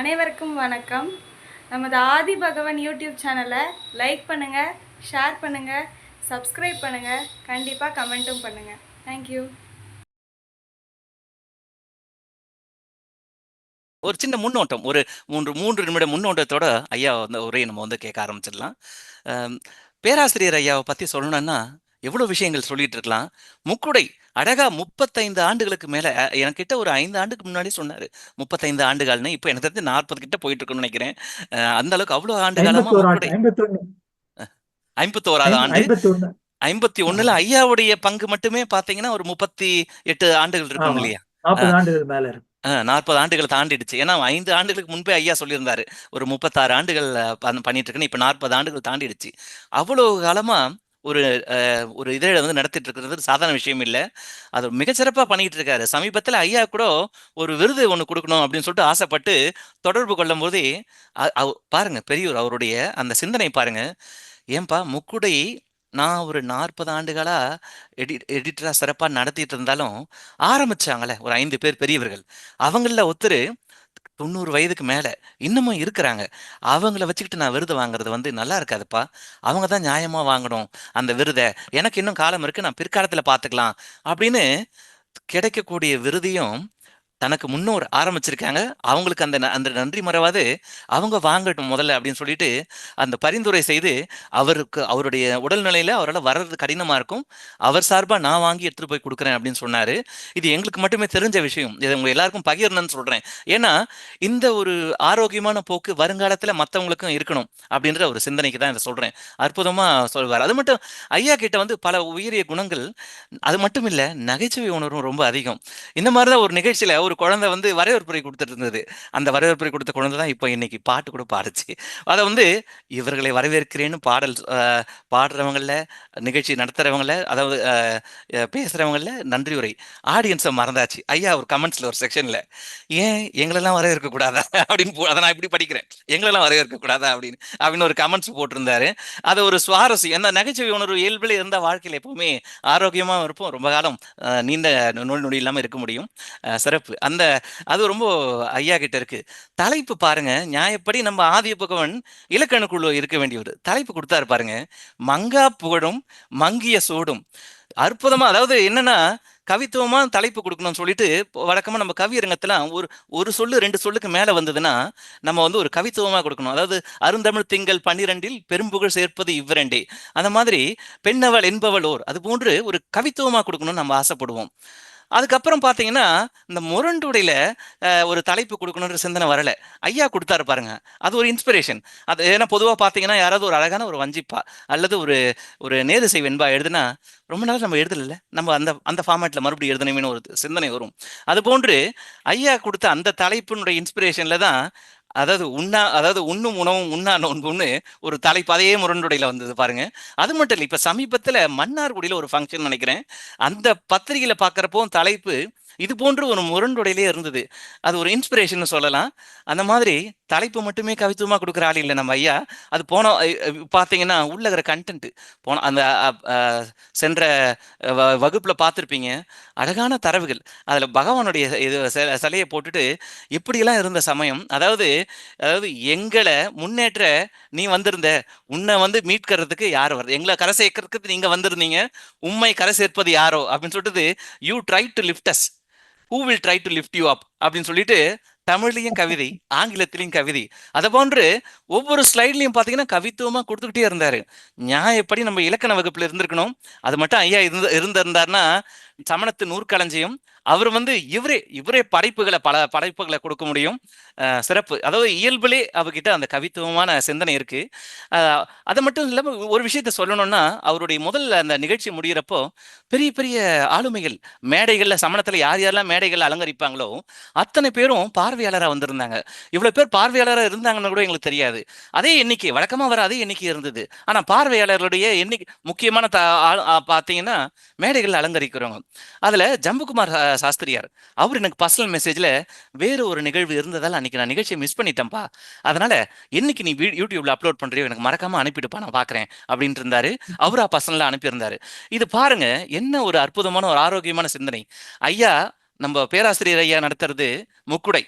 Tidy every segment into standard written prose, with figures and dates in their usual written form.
அனைவருக்கும் வணக்கம். நமது ஆதி பகவன் யூடியூப் சேனலை லைக் பண்ணுங்கள், ஷேர் பண்ணுங்கள், சப்ஸ்கிரைப் பண்ணுங்கள், கண்டிப்பாக கமெண்ட்டும் பண்ணுங்கள். தேங்க்யூ. ஒரு சின்ன முன்னோட்டம், ஒரு 3 நிமிட முன்னோட்டத்தோட ஐயா உரையை நம்ம கேட்க ஆரம்பிச்சிடலாம். பேராசிரியர் ஐயாவை பற்றி சொல்லணும்னா எவ்வளோ விஷயங்கள் சொல்லிட்டு இருக்கலாம். முக்குடை அழகா 35 ஆண்டுகளுக்கு மேல என்கிட்ட ஒரு 5 ஆண்டுக்கு முன்னாடி சொன்னாரு. 35 ஆண்டுகள்னு இப்போ எனக்கு தெரிஞ்சு 40 கிட்ட போயிட்டு இருக்குன்னு நினைக்கிறேன். அந்த அளவுக்கு அவ்வளோ ஆண்டு காலமா முக்குடை. 51வது ஆண்டு. 51ல ஐயாவுடைய பங்கு மட்டுமே பாத்தீங்கன்னா ஒரு 38 ஆண்டுகள் இருக்கும் இல்லையா? 40 ஆண்டுகள் மேல இருக்கு. 40 ஆண்டுகள் தாண்டிடுச்சு. ஏன்னா 5 ஆண்டுகளுக்கு முன்பே ஐயா சொல்லியிருந்தாரு. ஒரு 36 ஆண்டுகள் பண்ணிட்டு இருக்குன்னு. இப்ப 40 ஆண்டுகள் தாண்டிடுச்சு. அவ்வளவு காலமா ஒரு ஒரு இதழ நடத்திட்டு இருக்கிறது சாதாரண விஷயம் இல்ல. அது மிகச்சிறப்பா பண்ணிட்டு இருக்காரு. சமீபத்துல ஐயா கூட ஒரு விருது ஒண்ணு குடுக்கணும் அப்படின்னு சொல்லிட்டு ஆசைப்பட்டு தொடர்பு கொள்ளும்போதே பாருங்க பெரியவர் அவருடைய அந்த சிந்தனை பாருங்க. ஏன்பா முக்குடை நான் ஒரு 40 ஆண்டுகளா எடிட்டரா சிறப்பா நடத்திட்டு இருந்தாலும் ஆரம்பிச்சாங்களே ஒரு 5 பேர் பெரியவர்கள். அவங்கள ஒருத்தரு 90 வயதுக்கு மேல இன்னமும் இருக்கிறாங்க. அவங்கள வச்சுக்கிட்டு நான் விருது வாங்குறது நல்லா இருக்காதுப்பா. அவங்க தான் நியாயமா வாங்கணும் அந்த விருத. எனக்கு இன்னும் காலம் இருக்கு. நான் பிற்காலத்துல பார்த்துக்கலாம் அப்படின்னு கிடைக்கக்கூடிய விருதையும் தனக்கு முன்னோர் ஆரம்பிச்சிருக்காங்க. அவங்களுக்கு அந்த அந்த நன்றி மறவாது அவங்க வாங்கட்டும் முதல்ல அப்படின்னு சொல்லிட்டு அந்த பரிந்துரை செய்து அவருக்கு அவருடைய உடல்நிலையில அவரால் வர்றது கடினமா இருக்கும். அவர் சார்பா நான் வாங்கி எடுத்துட்டு போய் கொடுக்குறேன் அப்படின்னு சொன்னாரு. இது எங்களுக்கு மட்டுமே தெரிஞ்ச விஷயம். இதை உங்க எல்லாருக்கும் பகிரணும்னு சொல்றேன். ஏன்னா இந்த ஒரு ஆரோக்கியமான போக்கு வருங்காலத்துல மற்றவங்களுக்கும் இருக்கணும் அப்படின்ற ஒரு சிந்தனைக்கு தான் இதை சொல்றேன். அற்புதமா சொல்வார். அது மட்டும் ஐயா கிட்ட பல உயரிய குணங்கள். அது மட்டும் இல்ல நகைச்சுவை உணர்வும் ரொம்ப அதிகம். இந்த மாதிரிதான் ஒரு நிகழ்ச்சியில ஒரு குழந்தை வரவேற்புரை கொடுத்துட்டு இருந்தது. அந்த வரவேற்புரை கொடுத்த குழந்தை தான் இப்போ இன்னைக்கு பாட்டு கூட பாடுச்சு. அதை இவர்களை வரவேற்கிறேன்னு பாடல் பாடுறவங்கள, நிகழ்ச்சி நடத்துறவங்கள, அதாவது பேசுறவங்கள நன்றி உரை. ஆடியன்ஸை மறந்தாச்சு. ஐயா ஒரு கமெண்ட்ஸ்ல ஒரு செக்ஷன்ல ஏன் எங்களெல்லாம் வரவேற்க கூடாதா அப்படின்னு அதை நான் இப்படி படிக்கிறேன். எங்களெல்லாம் வரவேற்க கூடாதா அப்படின்னு ஒரு கமெண்ட்ஸ் போட்டிருந்தாரு. அது ஒரு சுவாரஸ்யம். என்ன நகைச்சுவை உணர்வு இயல்பில் இருந்த வாழ்க்கையில் எப்பவுமே ஆரோக்கியமா இருப்போம். ரொம்ப காலம் நீண்ட நோய் நொடி இல்லாம இருக்க முடியும். சிறப்பு. அது ரொம்ப ஐயா கிட்ட இருக்கு. தலைப்பு பாருங்க. நியாயப்படி நம்ம ஆதிய பகவன் இலக்கணக்குள்ள இருக்க வேண்டியவர் தலைப்பு கொடுத்தாரு பாருங்க. மங்கா புகழும் மங்கிய சூடும். அற்புதமா, அதாவது என்னன்னா கவித்துவமா தலைப்பு கொடுக்கணும்னு சொல்லிட்டு வழக்கமா நம்ம கவியரங்கத்துல ஒரு சொல்லு 2 சொல்லுக்கு மேல வந்ததுன்னா நம்ம ஒரு கவித்துவமா கொடுக்கணும். அதாவது அருந்தமிழ் திங்கள் 12 பெரும்புகழ் சேர்ப்பது இவ்விரண்டே. அந்த மாதிரி பெண்ணவள் என்பவள் அது போன்று ஒரு கவித்துவமா கொடுக்கணும்னு நம்ம ஆசைப்படுவோம். அதுக்கப்புறம் பார்த்தீங்கன்னா இந்த முரண்டுடையில ஒரு தலைப்பு கொடுக்கணுன்ற சிந்தனை வரல. ஐயா கொடுத்தாரு பாருங்க. அது ஒரு இன்ஸ்பிரேஷன். அது ஏன்னா பொதுவாக பார்த்தீங்கன்னா யாராவது ஒரு அழகான ஒரு வஞ்சிப்பா அல்லது ஒரு ஒரு நேரிசை வெண்பா எழுதுனா ரொம்ப நாள் நம்ம எழுதல. நம்ம அந்த அந்த ஃபார்மேட்ல மறுபடியும் எழுதணுமேனு ஒரு சிந்தனை வரும். அது போன்று ஐயா கொடுத்த அந்த தலைப்பினுடைய இன்ஸ்பிரேஷன்ல தான் அதாவது உண்ணும் உணவும் உண்ணா நோன்புன்னு ஒரு தலைப்பு அதே முரண்டுடையில வந்தது பாருங்க. அது மட்டும் இல்லை, இப்ப சமீபத்துல மன்னார்குடியில ஒரு ஃபங்க்ஷன் நினைக்கிறேன். அந்த பத்திரிகையில பாக்குறப்போ தலைப்பு இது போன்று ஒரு முரண்டுடையிலே இருந்தது. அது ஒரு இன்ஸ்பிரேஷன் சொல்லலாம். அந்த மாதிரி தலைப்பு மட்டுமே கவித்துவமா கொடுக்குற ஆள் இல்லை நம்ம ஐயா. அது போன பார்த்தீங்கன்னா உள்ள இருக்கிற கண்டென்ட் போன அந்த சென்ற வகுப்புல பார்த்துருப்பீங்க. அழகான தரவுகள். அதுல பகவானுடைய இது சிலையை போட்டுட்டு இப்படியெல்லாம் இருந்த சமயம், அதாவது அதாவது எங்களை முன்னேற்ற நீ வந்திருந்த, உன்னை மீட்கிறதுக்கு யார் வருது, எங்களை கரை சேர்க்கறதுக்கு நீங்க வந்திருந்தீங்க, உண்மை கரை சேர்ப்பது யாரோ அப்படின்னு சொல்லிட்டு you try to lift us, who will try to lift you up அப்படின்னு சொல்லிட்டு தமிழ்லையும் கவிதை, ஆங்கிலத்திலையும் கவிதை. அதை போன்று ஒவ்வொரு ஸ்லைட்லையும் பார்த்தீங்கன்னா கவித்துவமா கொடுத்துக்கிட்டே இருந்தாரு. நியாயப்படி நம்ம இலக்கண வகுப்புல இருந்திருக்கணும். அது மட்டும் ஐயா இருந்திருந்தாருன்னா சமணத்து நூற்களஞ்சியம் அவர் இவரே பல படைப்புகளை கொடுக்க முடியும். சிறப்பு. அதாவது இயல்பிலே அவர்கிட்ட அந்த கவித்துவமான சிந்தனை இருக்கு. அது மட்டும் இல்லாம ஒரு விஷயத்த சொல்லணும்னா அவருடைய முதல்ல அந்த நிகழ்ச்சி முடிகிறப்போ பெரிய பெரிய ஆளுமைகள் மேடைகள்ல சமணத்துல யாரெல்லாம் மேடைகள் அலங்கரிப்பாங்களோ அத்தனை பேரும் பார்வையாளரா வந்திருந்தாங்க. இவ்வளவு பேர் பார்வையாளரா இருந்தாங்கன்னு கூட எங்களுக்கு தெரியாது. அதே எண்ணிக்கை வழக்கமா வர அதே எண்ணிக்கை இருந்தது. ஆனா பார்வையாளர்களுடைய எண்ணிக்கை முக்கியமான பாத்தீங்கன்னா மேடைகள் அலங்கரிக்கிறவங்க. அதுல ஜம்புகுமார் சாஸ்திரியார் அவர் எனக்கு பர்சனல் மெசேஜ்ல வேற ஒரு நிகழ்வு இருந்ததால் அன்னைக்கு நான் நிகழ்ச்சியை மிஸ் பண்ணிட்டேன்ப்பா, அதனால என்னைக்கு நீ யூடியூப்ல அப்லோட் பண்றியோ எனக்கு மறக்காம அனுப்பிடுப்பா, நான் பாக்குறேன் அப்படின்ட்டு இருந்தாரு. அவரா பர்சனலா அனுப்பியிருந்தாரு. இது பாருங்க என்ன ஒரு அற்புதமான ஒரு ஆரோக்கியமான சிந்தனை. ஐயா நம்ம பேராசிரியர் ஐயா நடத்துறது முக்குடை,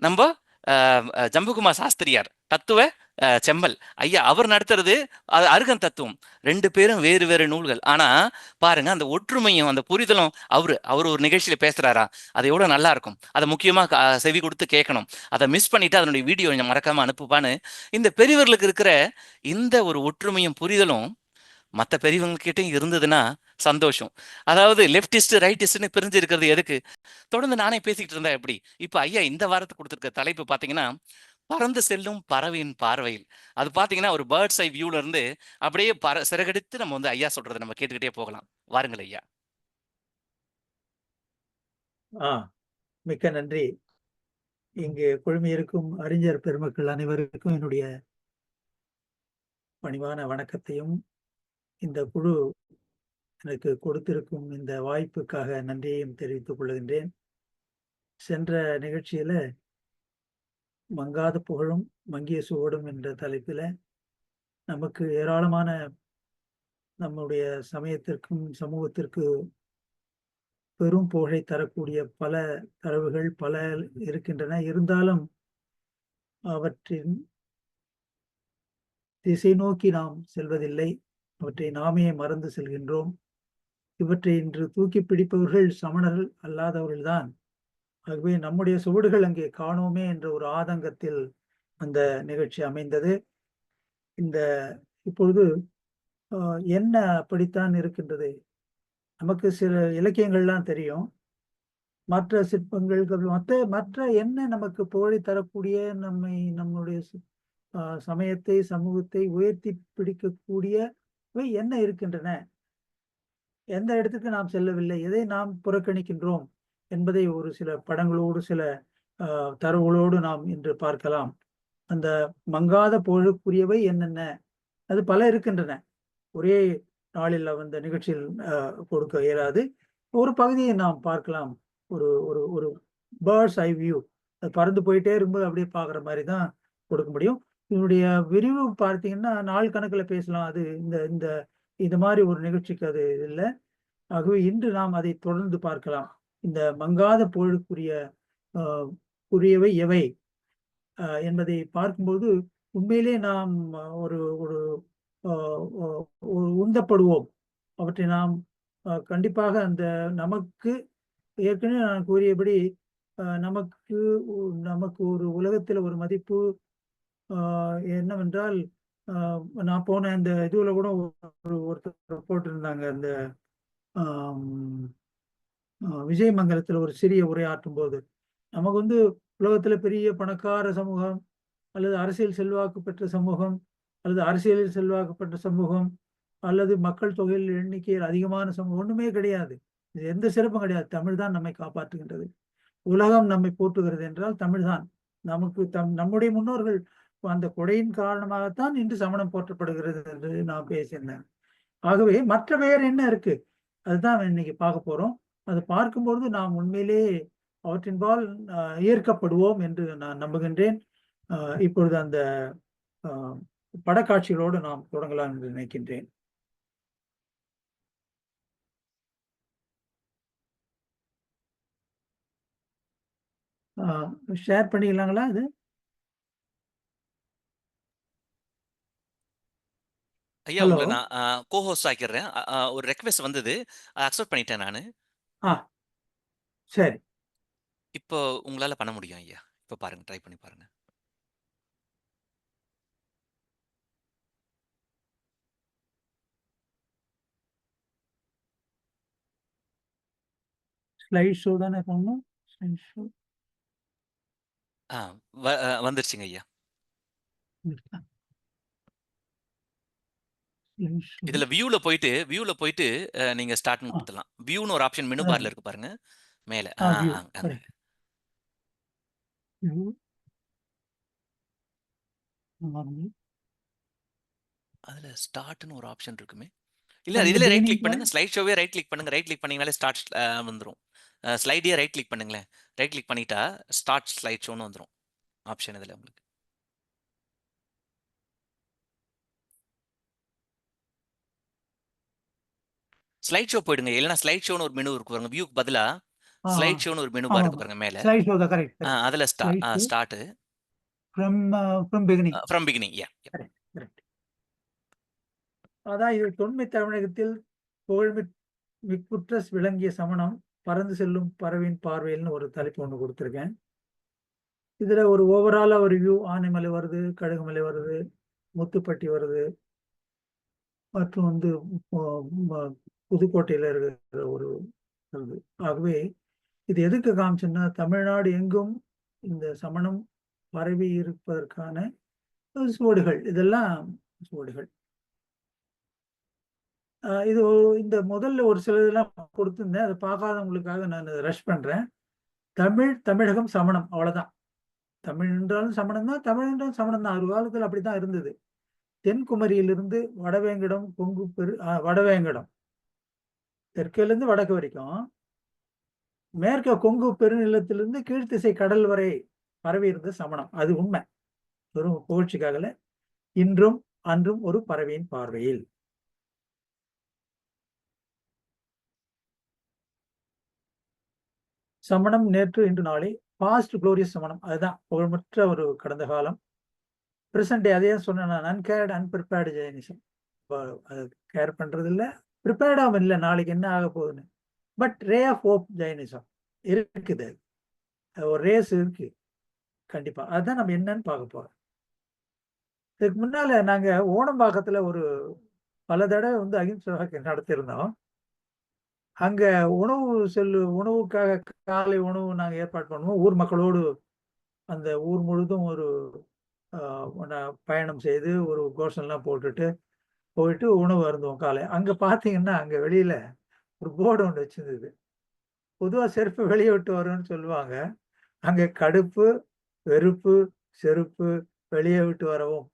நம்ம ஜம்புகுமார் சாஸ்திரியார் தத்துவ செம்பல் ஐயா அவர் நடத்துறது அது அருகன் தத்துவம். 2 பேரும் வேறு வேறு நூல்கள். ஆனா பாருங்க அந்த ஒற்றுமையும் அந்த புரிதலும் அவர் ஒரு நிகழ்ச்சியில பேசுறாரா, அது எவ்வளவு நல்லா இருக்கும். அதை முக்கியமா செவி கொடுத்து கேட்கணும். அதை மிஸ் பண்ணிட்டு அதனுடைய வீடியோ மறக்காம அனுப்புப்பான்னு இந்த பெரியவர்களுக்கு இருக்கிற இந்த ஒரு ஒற்றுமையும் புரிதலும் மற்ற பெரியவங்ககிட்டயும் இருந்ததுன்னா சந்தோஷம். அதாவது லெப்டிஸ்ட் ரைட்டிஸ்ட்னு பிரிஞ்சு இருக்கிறது எதுக்கு? தொடர்ந்து நானே பேசிக்கிட்டு இருந்தா எப்படி? இப்ப ஐயா இந்த வாரத்துக்கு கொடுத்திருக்க தலைப்பு பாத்தீங்கன்னா, பறந்து செல்லும் பறவையின் பார்வையில். அது பாத்தீங்கன்னா ஒரு பேர்ட்ஸ் ஐ வியூல இருந்து அப்படியே சிறகடித்து நம்ம வந்து ஐயா சொல்றதை நம்ம கேட்டுக்கிட்டே போகலாம். வாருங்கள் ஐயா. மிக்க நன்றி. இங்கு குழுமியிருக்கும் அறிஞர் பெருமக்கள் அனைவருக்கும் என்னுடைய பணிவான வணக்கத்தையும், இந்த குழு எனக்கு கொடுத்திருக்கும் இந்த வாய்ப்புக்காக நன்றியையும் தெரிவித்துக் கொள்கின்றேன். சென்ற நிகழ்ச்சியில மங்காத புகழும் மங்கிய சுவடும் என்ற தலைப்பில நமக்கு ஏராளமான நம்முடைய சமயத்திற்கும் சமூகத்திற்கு பெரும் புகழை தரக்கூடிய பல தரவுகள் பல இருக்கின்றன. இருந்தாலும் அவற்றின் திசை நோக்கி நாம் செல்வதில்லை, அவற்றை நாமே மறந்து செல்கின்றோம். இவற்றை இன்று தூக்கி பிடிப்பவர்கள் சமணர்கள் அல்லாதவர்கள்தான். ஆகவே நம்முடைய சுவடுகள் அங்கே காணோமே என்ற ஒரு ஆதங்கத்தில் அந்த நிகழ்ச்சி அமைந்தது. இப்பொழுது என்ன அப்படித்தான் இருக்கின்றது. நமக்கு சில இலக்கியங்கள்லாம் தெரியும், மற்ற சிற்பங்கள் மற்ற என்ன நமக்கு புகழை தரக்கூடிய நம்முடைய சமயத்தை சமூகத்தை உயர்த்தி பிடிக்கக்கூடியவை என்ன இருக்கின்றன, எந்த இடத்துக்கு நாம் செல்லவில்லை, எதை நாம் புறக்கணிக்கின்றோம் என்பதை ஒரு சில படங்களோடு சில தரவுகளோடு நாம் இன்று பார்க்கலாம். அந்த மங்காத புகழுக்குரியவை என்னென்ன, அது பல இருக்கின்றன. ஒரே நாளில் அந்த நிகழ்ச்சியில் கொடுக்க இயலாது. ஒரு பகுதியை நாம் பார்க்கலாம். ஒரு ஒரு ஒரு பேர்ட்ஸ் ஐ வியூ, அது பறந்து போயிட்டே இருக்கும்போது அப்படியே பார்க்குற மாதிரி தான் கொடுக்க முடியும். இதனுடைய விரிவு பார்த்தீங்கன்னா நாள் கணக்கில் பேசலாம். அது இந்த இந்த இது மாதிரி ஒரு நிகழ்ச்சிக்கு அது இல்லை. ஆகவே இன்று நாம் அதை தொடர்ந்து பார்க்கலாம். இந்த மங்காத புகழுக்குரிய உரியவை எவை என்பதை பார்க்கும்போது உண்மையிலே நாம் ஒரு ஒரு உந்தப்படுவோம். அவற்றை நாம் கண்டிப்பாக அந்த நமக்கு ஏற்கனவே நான் கூறியபடி நமக்கு நமக்கு ஒரு உலகத்தில் ஒரு மதிப்பு என்னவென்றால், நான் போன இந்த இதுல கூட ஒருத்தர் போட்டிருந்தாங்க, அந்த விஜயமங்கலத்தில் ஒரு சிறிய உரையாற்றும் போது, நமக்கு வந்து உலகத்துல பெரிய பணக்கார சமூகம் அல்லது அரசியல் செல்வாக்கு பெற்ற சமூகம் அல்லது அரசியலில் செல்வாக்கு பெற்ற சமூகம் அல்லது மக்கள் தொகையில் எண்ணிக்கையில் அதிகமான சமூகம் ஒண்ணுமே கிடையாது. இது எந்த சிறப்பும் கிடையாது. தமிழ் தான் நம்மை காப்பாற்றுகின்றது. உலகம் நம்மை போற்றுகிறது என்றால் தமிழ்தான். நமக்கு நம்முடைய முன்னோர்கள் அந்த கொடையின் காரணமாகத்தான் இன்று சமணம் போற்றப்படுகிறது என்று நான் பேசியிருந்தேன். ஆகவே மற்ற பெயர் என்ன இருக்கு, அதுதான் இன்னைக்கு பார்க்க போறோம். அதை பார்க்கும்பொழுது நாம் உண்மையிலே அவற்றின்பால் ஈர்க்கப்படுவோம் என்று நான் நம்புகின்றேன். இப்பொழுது அந்த படக்காட்சிகளோடு நாம் தொடங்கலாம் என்று நினைக்கின்றேன். ஷேர் பண்ணிக்கலாங்களா? அது ஐயா உங்களை நான் கோஹோஸ்ட் ஆக்கிடுறேன். ஒரு ரெக்வெஸ்ட் வந்தது, அக்செப்ட் பண்ணிட்டேன் நானு. சரி, இப்போ உங்களால பண்ண முடியும் ஐயா. இப்போ பாருங்க, ட்ரை பண்ணி பாருங்க. ஸ்லைட் ஷோ தானே பண்ணணும். ஸ்லைட் ஷோ வந்துருச்சுங்க ஐயா. இதுல வியூல போயிட்டு நீங்க ஸ்டார்ட்னு கொடுத்துடலாம். வியூன்னு ஒரு ஆப்ஷன் மெனு பார்ல இருக்கு பாருங்க மேல. அதுல ஸ்டார்ட்னு ஒரு ஆப்ஷன் இருக்குமே. இல்ல இதுல ரைட் கிளிக் பண்ணுங்க. ஸ்லைட் ஷோவே ரைட் கிளிக் பண்ணுங்க. ரைட் கிளிக் பண்ணீங்கனாலே ஸ்டார்ட் வந்துரும். ஸ்லைடே ரைட் கிளிக் பண்ணுங்களேன். ரைட் கிளிக் பண்ணிட்டா ஸ்டார்ட் ஸ்லைட் ஷோன்னு வந்துரும் ஆப்ஷன் இதுல உங்களுக்கு. ஸ்லைட் ஷோ போயிடுங்க. இல்லனா ஸ்லைட் ஷோன்னு ஒரு மெனு இருக்கு பாருங்க. வியூக்கு பதிலா ஸ்லைட் ஷோன்னு ஒரு மெனு பார் இருக்கு பாருங்க மேல. ஸ்லைட் ஷோ தான் கரெக்ட். அதுல start from beginning. From beginning, yeah. Correct, correct. அதான் இது தொன்மை தமிழகத்தில் புகழ்மிக்குற்ற விளங்கிய சமணம் பறந்து செல்லும் பறவையின் பார்வையில்னு ஒரு தலைப்பு ஒன்று கொடுத்துருக்கேன். இதுல ஒரு ஓவராலா ஒரு வியூ, ஆனைமலை வருது, கழுகுமலை வருது, முத்துப்பட்டி வருது, மற்றும் வந்து புதுக்கோட்டையில இருக்கிற ஒரு வருது. ஆகவே இது எதுக்கு காமிச்சுன்னா, தமிழ்நாடு எங்கும் இந்த சமணம் பரவி இருப்பதற்கான சுவடுகள், இதெல்லாம் சுவடுகள். இது இந்த முதல்ல ஒரு சில இதெல்லாம் கொடுத்துருந்தேன், அதை பார்க்காதவங்களுக்காக நான் ரஷ் பண்றேன். தமிழகம் சமணம், அவ்வளவுதான். தமிழ் என்றாலும் சமணம் தான், தமிழ் என்றாலும் சமணம் தான். ஒரு காலத்தில் அப்படித்தான் இருந்தது. தென்குமரியிலிருந்து வடவேங்கடம், வடவேங்கடம் தெற்கிலிருந்து வடக்கு வரைக்கும், மேற்க கொங்கு பெருநிலத்திலிருந்து கீழ்த்திசை கடல் வரை பரவி இருந்த சமணம். அது உண்மை, ஒரு புகழ்ச்சிக்காகல. இன்றும் அன்றும் ஒரு பறவையின் பார்வையில். சமணம் நேற்று இன்று நாளை, பாஸ்ட் குளோரியஸ் சமணம், அதுதான் புகழ்மற்ற ஒரு கடந்த காலம். பிரசன்ட் டே, அதையே சொன்னேன், அன்கேர்டு அன்பிரிப்பேர்டு ஜெயினிசம். அது கேர் பண்றது இல்லை, ப்ரிப்பேர்டாகவும் இல்லை நாளைக்கு என்ன ஆக போகுதுன்னு. But ray of hope Jainism இருக்குது, ஒரு ரேஸ் இருக்கு கண்டிப்பா. அதுதான் நம்ம என்னன்னு பார்க்க போறோம். இதுக்கு முன்னால நாங்க ஓணம்பாக்கத்துல ஒரு பல தடவை வந்து அகிம்சை நடத்தியிருந்தோம். அங்க உணவுக்காக காலை உணவு நாங்க ஏற்பாடு பண்ணுவோம். ஊர் மக்களோடு அந்த ஊர் முழுதும் ஒரு பயணம் செய்து ஒரு கோஷம்லாம் போயிட்டு உணவு அருந்துவோம் காலை. அங்க பாத்தீங்கன்னா அங்க வெளியில ஒரு போர்டு ஒன்று வச்சிருந்தது. பொதுவா செருப்பு வெளியே விட்டு வரும்னு சொல்லுவாங்க. அங்க கடுப்பு, வெறுப்பு, செருப்பு வெளியே விட்டு வரவும்.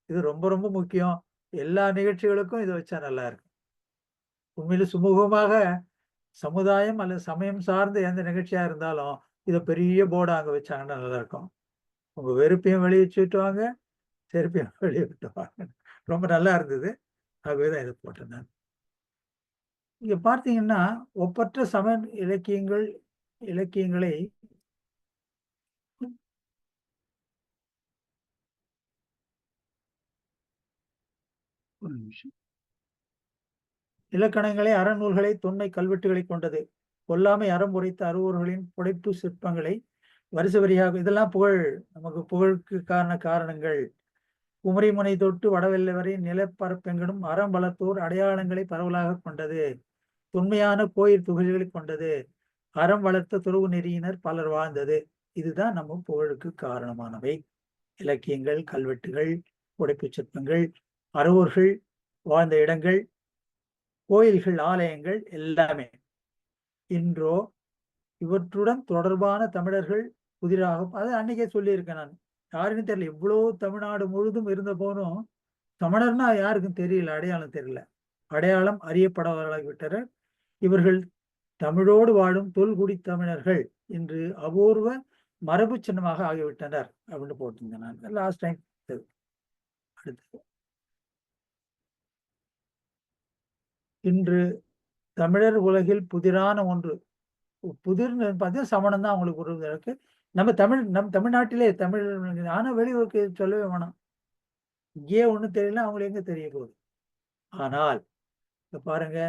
இது ரொம்ப ரொம்ப முக்கியம். எல்லா நிகழ்ச்சிகளுக்கும் இதை வச்சா நல்லா இருக்கும். உண்மையில சுமூகமாக சமுதாயம் அல்லது சமயம் சார்ந்த எந்த நிகழ்ச்சியா இருந்தாலும் இதை பெரிய போர்டா அங்க வச்சாங்கன்னா நல்லா இருக்கும். உங்க வெறுப்பையும் வெளியே வச்சுட்டு வாங்க, செருப்பையும் வெளியே விட்டு வாங்க. ரொம்ப நல்லா இருந்தது. ஆகவேதான் இதை போட்டேன் நான். இங்க பார்த்தீங்கன்னா ஒப்பற்ற சமய இலக்கியங்களை ஒரு நிமிஷம். இலக்கணங்களை, அறநூல்களை, தொன்மை கல்வெட்டுகளை கொண்டது. கொல்லாமை அறம் உரைத்த அறுவர்களின் புடைப்பு சிற்பங்களை வரிசை வரியாக, இதெல்லாம் நமக்கு புகழுக்கு காரணங்கள். குமரிமுனை தொட்டு வடவெல்லை வரை நிலப்பரப்பெங்கனும் அறம் வளர்த்தோர் அடையாளங்களை பரவலாக கொண்டது. தொன்மையான கோயில் தொகுதிகளை கொண்டது. அறம் வளர்த்த துறவு நெறியினர் பலர் வாழ்ந்தது. இதுதான் நம்ம புகழுக்கு காரணமானவை. இலக்கியங்கள், கல்வெட்டுகள், புடைப்பு சிற்பங்கள், அறுவர்கள் வாழ்ந்த இடங்கள், கோயில்கள், ஆலயங்கள் எல்லாமே. இன்றோ இவற்றுடன் தொடர்பான தமிழர்கள் புதிராக, அது அன்னைக்கே சொல்லியிருக்கேன் நான். யாருன்னு தெரியல, இவ்வளவு தமிழ்நாடு முழுதும் இருந்த போதும் சமணர்னா யாருக்கும் தெரியல, அடையாளம் தெரியல. அடையாளம் அறியப்படாதவர்களாகிவிட்டனர். இவர்கள் தமிழோடு வாழும் தொல்குடி தமிழர்கள் இன்று அபூர்வ மரபு சின்னமாக ஆகிவிட்டனர் அப்படின்னு போட்டிருந்தேன் நான் லாஸ்ட் டைம். அடுத்து, இன்று தமிழர் உலகில் புதிரான ஒன்று. புதிர்னு பார்த்தீங்கன்னா சமணம் தான் அவங்களுக்கு ஒரு இருக்கு. நம்ம தமிழ்நாட்டிலே தமிழ், ஆனா வெளியூருக்கு சொல்லவே வேணாம். இங்கேயே ஒண்ணும் தெரியல, அவங்களுக்கு எங்க தெரிய போகுது. ஆனால் பாருங்க,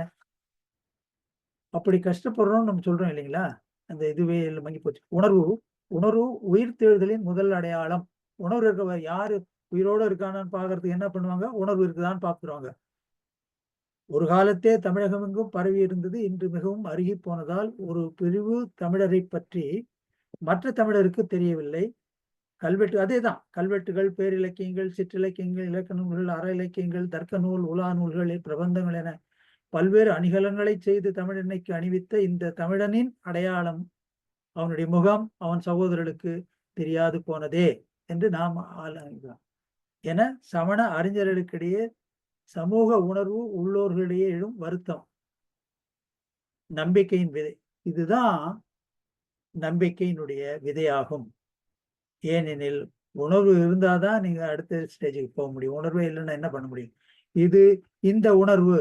அப்படி கஷ்டப்படுறோம்னு நம்ம சொல்றோம் இல்லைங்களா, அந்த இதுவே மங்கி போச்சு. உணர்வு உயிர் தேடுதலின் முதல் அடையாளம். உணர்வு இருக்க யாரு உயிரோடு இருக்கானான்னு பாக்குறதுக்கு என்ன பண்ணுவாங்க, உணர்வு இருக்குதான்னு பார்த்துருவாங்க. ஒரு காலத்தே தமிழகம் எங்கும் பரவி இருந்தது. இன்று மிகவும் அருகி போனதால் ஒரு பிரிவு தமிழரை பற்றி மற்ற தமிழருக்கு தெரியவில்லை. அதேதான் கல்வெட்டுகள், பேரிலக்கியங்கள், சிற்றிலக்கியங்கள், இலக்க நூல்கள், அற இலக்கியங்கள், தர்க்க நூல், உலா நூல்கள், பிரபந்தங்கள் என பல்வேறு அணிகலன்களை செய்து தமிழன்னைக்கு அணிவித்த இந்த தமிழனின் அடையாளம், அவனுடைய முகம் அவன் சகோதரர்களுக்கு தெரியாது போனதே என்று நாம் ஆளாகிறோம் என சமண அறிஞர்களுக்கிடையே சமூக உணர்வு உள்ளோர்களிடையே எழும் வருத்தம். நம்பிக்கையின் விதை, இதுதான் நம்பிக்கையினுடைய விதையாகும். ஏனெனில் உணர்வு இருந்தாதான் நீங்க அடுத்த ஸ்டேஜுக்கு போக முடியும். உணர்வே இல்லைன்னா என்ன பண்ண முடியும்? இந்த உணர்வு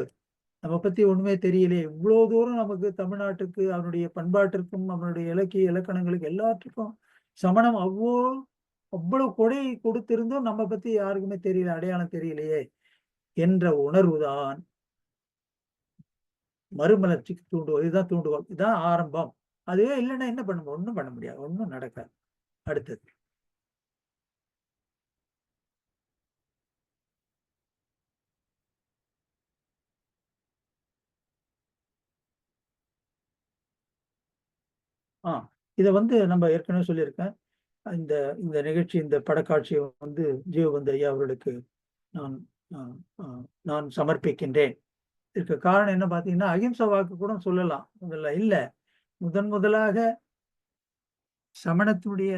நம்ம பத்தி ஒண்ணுமே தெரியலையே, இவ்வளவு தூரம் நமக்கு தமிழ்நாட்டுக்கு, அவனுடைய பண்பாட்டிற்கும், அவனுடைய இலக்கிய இலக்கணங்களுக்கு எல்லாத்துக்கும் சமணம் அவ்வளோ அவ்வளவு கொடை கொடுத்திருந்தும் நம்ம பத்தி யாருக்குமே தெரியல, அடையாளம் தெரியலையே என்ற உணர்வுதான் மறுமலர்ச்சிக்கு தூண்டுகோல். இதுதான் தூண்டுகோல், இதுதான் ஆரம்பம். அதுவே இல்லைன்னா என்ன பண்ண, ஒண்ணும் பண்ண முடியாது, ஒண்ணும் நடக்காது. அடுத்தது இதை வந்து நம்ம ஏற்கனவே சொல்லியிருக்கேன். இந்த இந்த நிகழ்ச்சி, இந்த படக்காட்சியை வந்து ஜீவபந்து ஐயா அவர்களுக்கு நான் நான் சமர்ப்பிக்கின்றேன். இதுக்கு காரணம் என்ன பார்த்தீங்கன்னா, அகிம்சை வாக்கு கூட சொல்லலாம். முதல்ல இல்லை, முதலாக சமணத்தினுடைய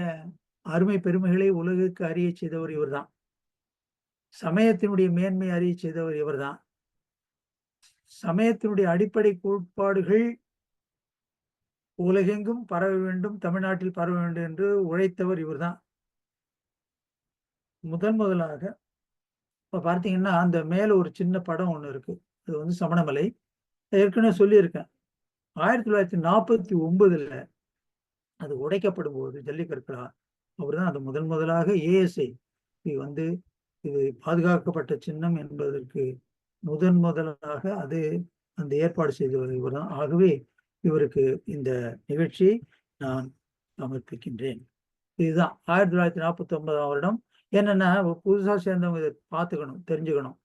அருமை பெருமைகளை உலகுக்கு அறிய செய்தவர் இவர்தான். சமயத்தினுடைய மேன்மை அறிய செய்தவர் இவர்தான். சமயத்தினுடைய அடிப்படை கோட்பாடுகள் உலகெங்கும் பரவ வேண்டும், தமிழ்நாட்டில் பரவ வேண்டும் என்று உழைத்தவர் இவர்தான். முதலாக இப்ப பார்த்தீங்கன்னா, அந்த மேல ஒரு சின்ன படம் ஒண்ணு இருக்கு. அது வந்து சமணமலை. ஏற்கனவே சொல்லியிருக்கேன். 1949 அது உடைக்கப்படும் போது ஜல்லிக்கற்களா, அவர்தான் அது முதலாக ஏஎஸ்ஐ வந்து இது பாதுகாக்கப்பட்ட சின்னம் என்பதற்கு முதலாக அது அந்த ஏற்பாடு செய்தவர் இவர்தான். ஆகவே இவருக்கு இந்த நிகழ்ச்சியை நான் சமர்ப்பிக்கின்றேன். இதுதான் 1949 வருடம். என்னன்னா, புதுசா சேர்ந்தவங்க இதை பார்த்துக்கணும், தெரிஞ்சுக்கணும்.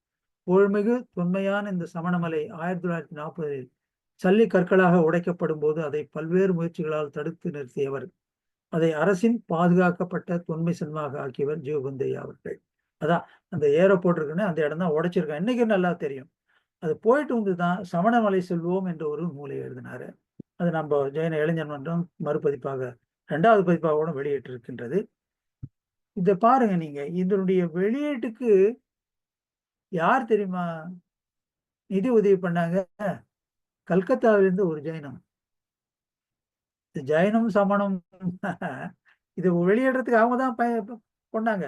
புகழ்மிகு தொன்மையான இந்த சமணமலை 1940 சல்லி கற்களாக உடைக்கப்படும் போது அதை பல்வேறு முயற்சிகளால் தடுத்து நிறுத்தியவர். அதை அரசின் பாதுகாக்கப்பட்ட தொன்மை சின்னமாக ஆக்கியவர் ஜீவபந்து ஐயா அவர்கள். அதான் அந்த ஏரோ போட்டிருக்குன்னு அந்த இடம் தான் உடைச்சிருக்கேன். இன்னைக்கு நல்லா தெரியும். அது போயிட்டு வந்துதான் சமணமலை செல்வோம் என்ற ஒரு நூலை எழுதினாரு. அது நம்ம ஜெயன இளைஞர் மன்றம் மறுபதிப்பாக 2வது பதிப்பாக கூட வெளியிட்டிருக்கின்றது. இதை பாருங்க நீங்க. இதனுடைய வெளியீட்டுக்கு யார் தெரியுமா நிதி உதவி பண்ணாங்க? கல்கத்தாவிலிருந்து ஒரு ஜெயினம். ஜைனம் சமணம் இதை வெளியிடுறதுக்கு அவங்க தான் கொண்டாங்க.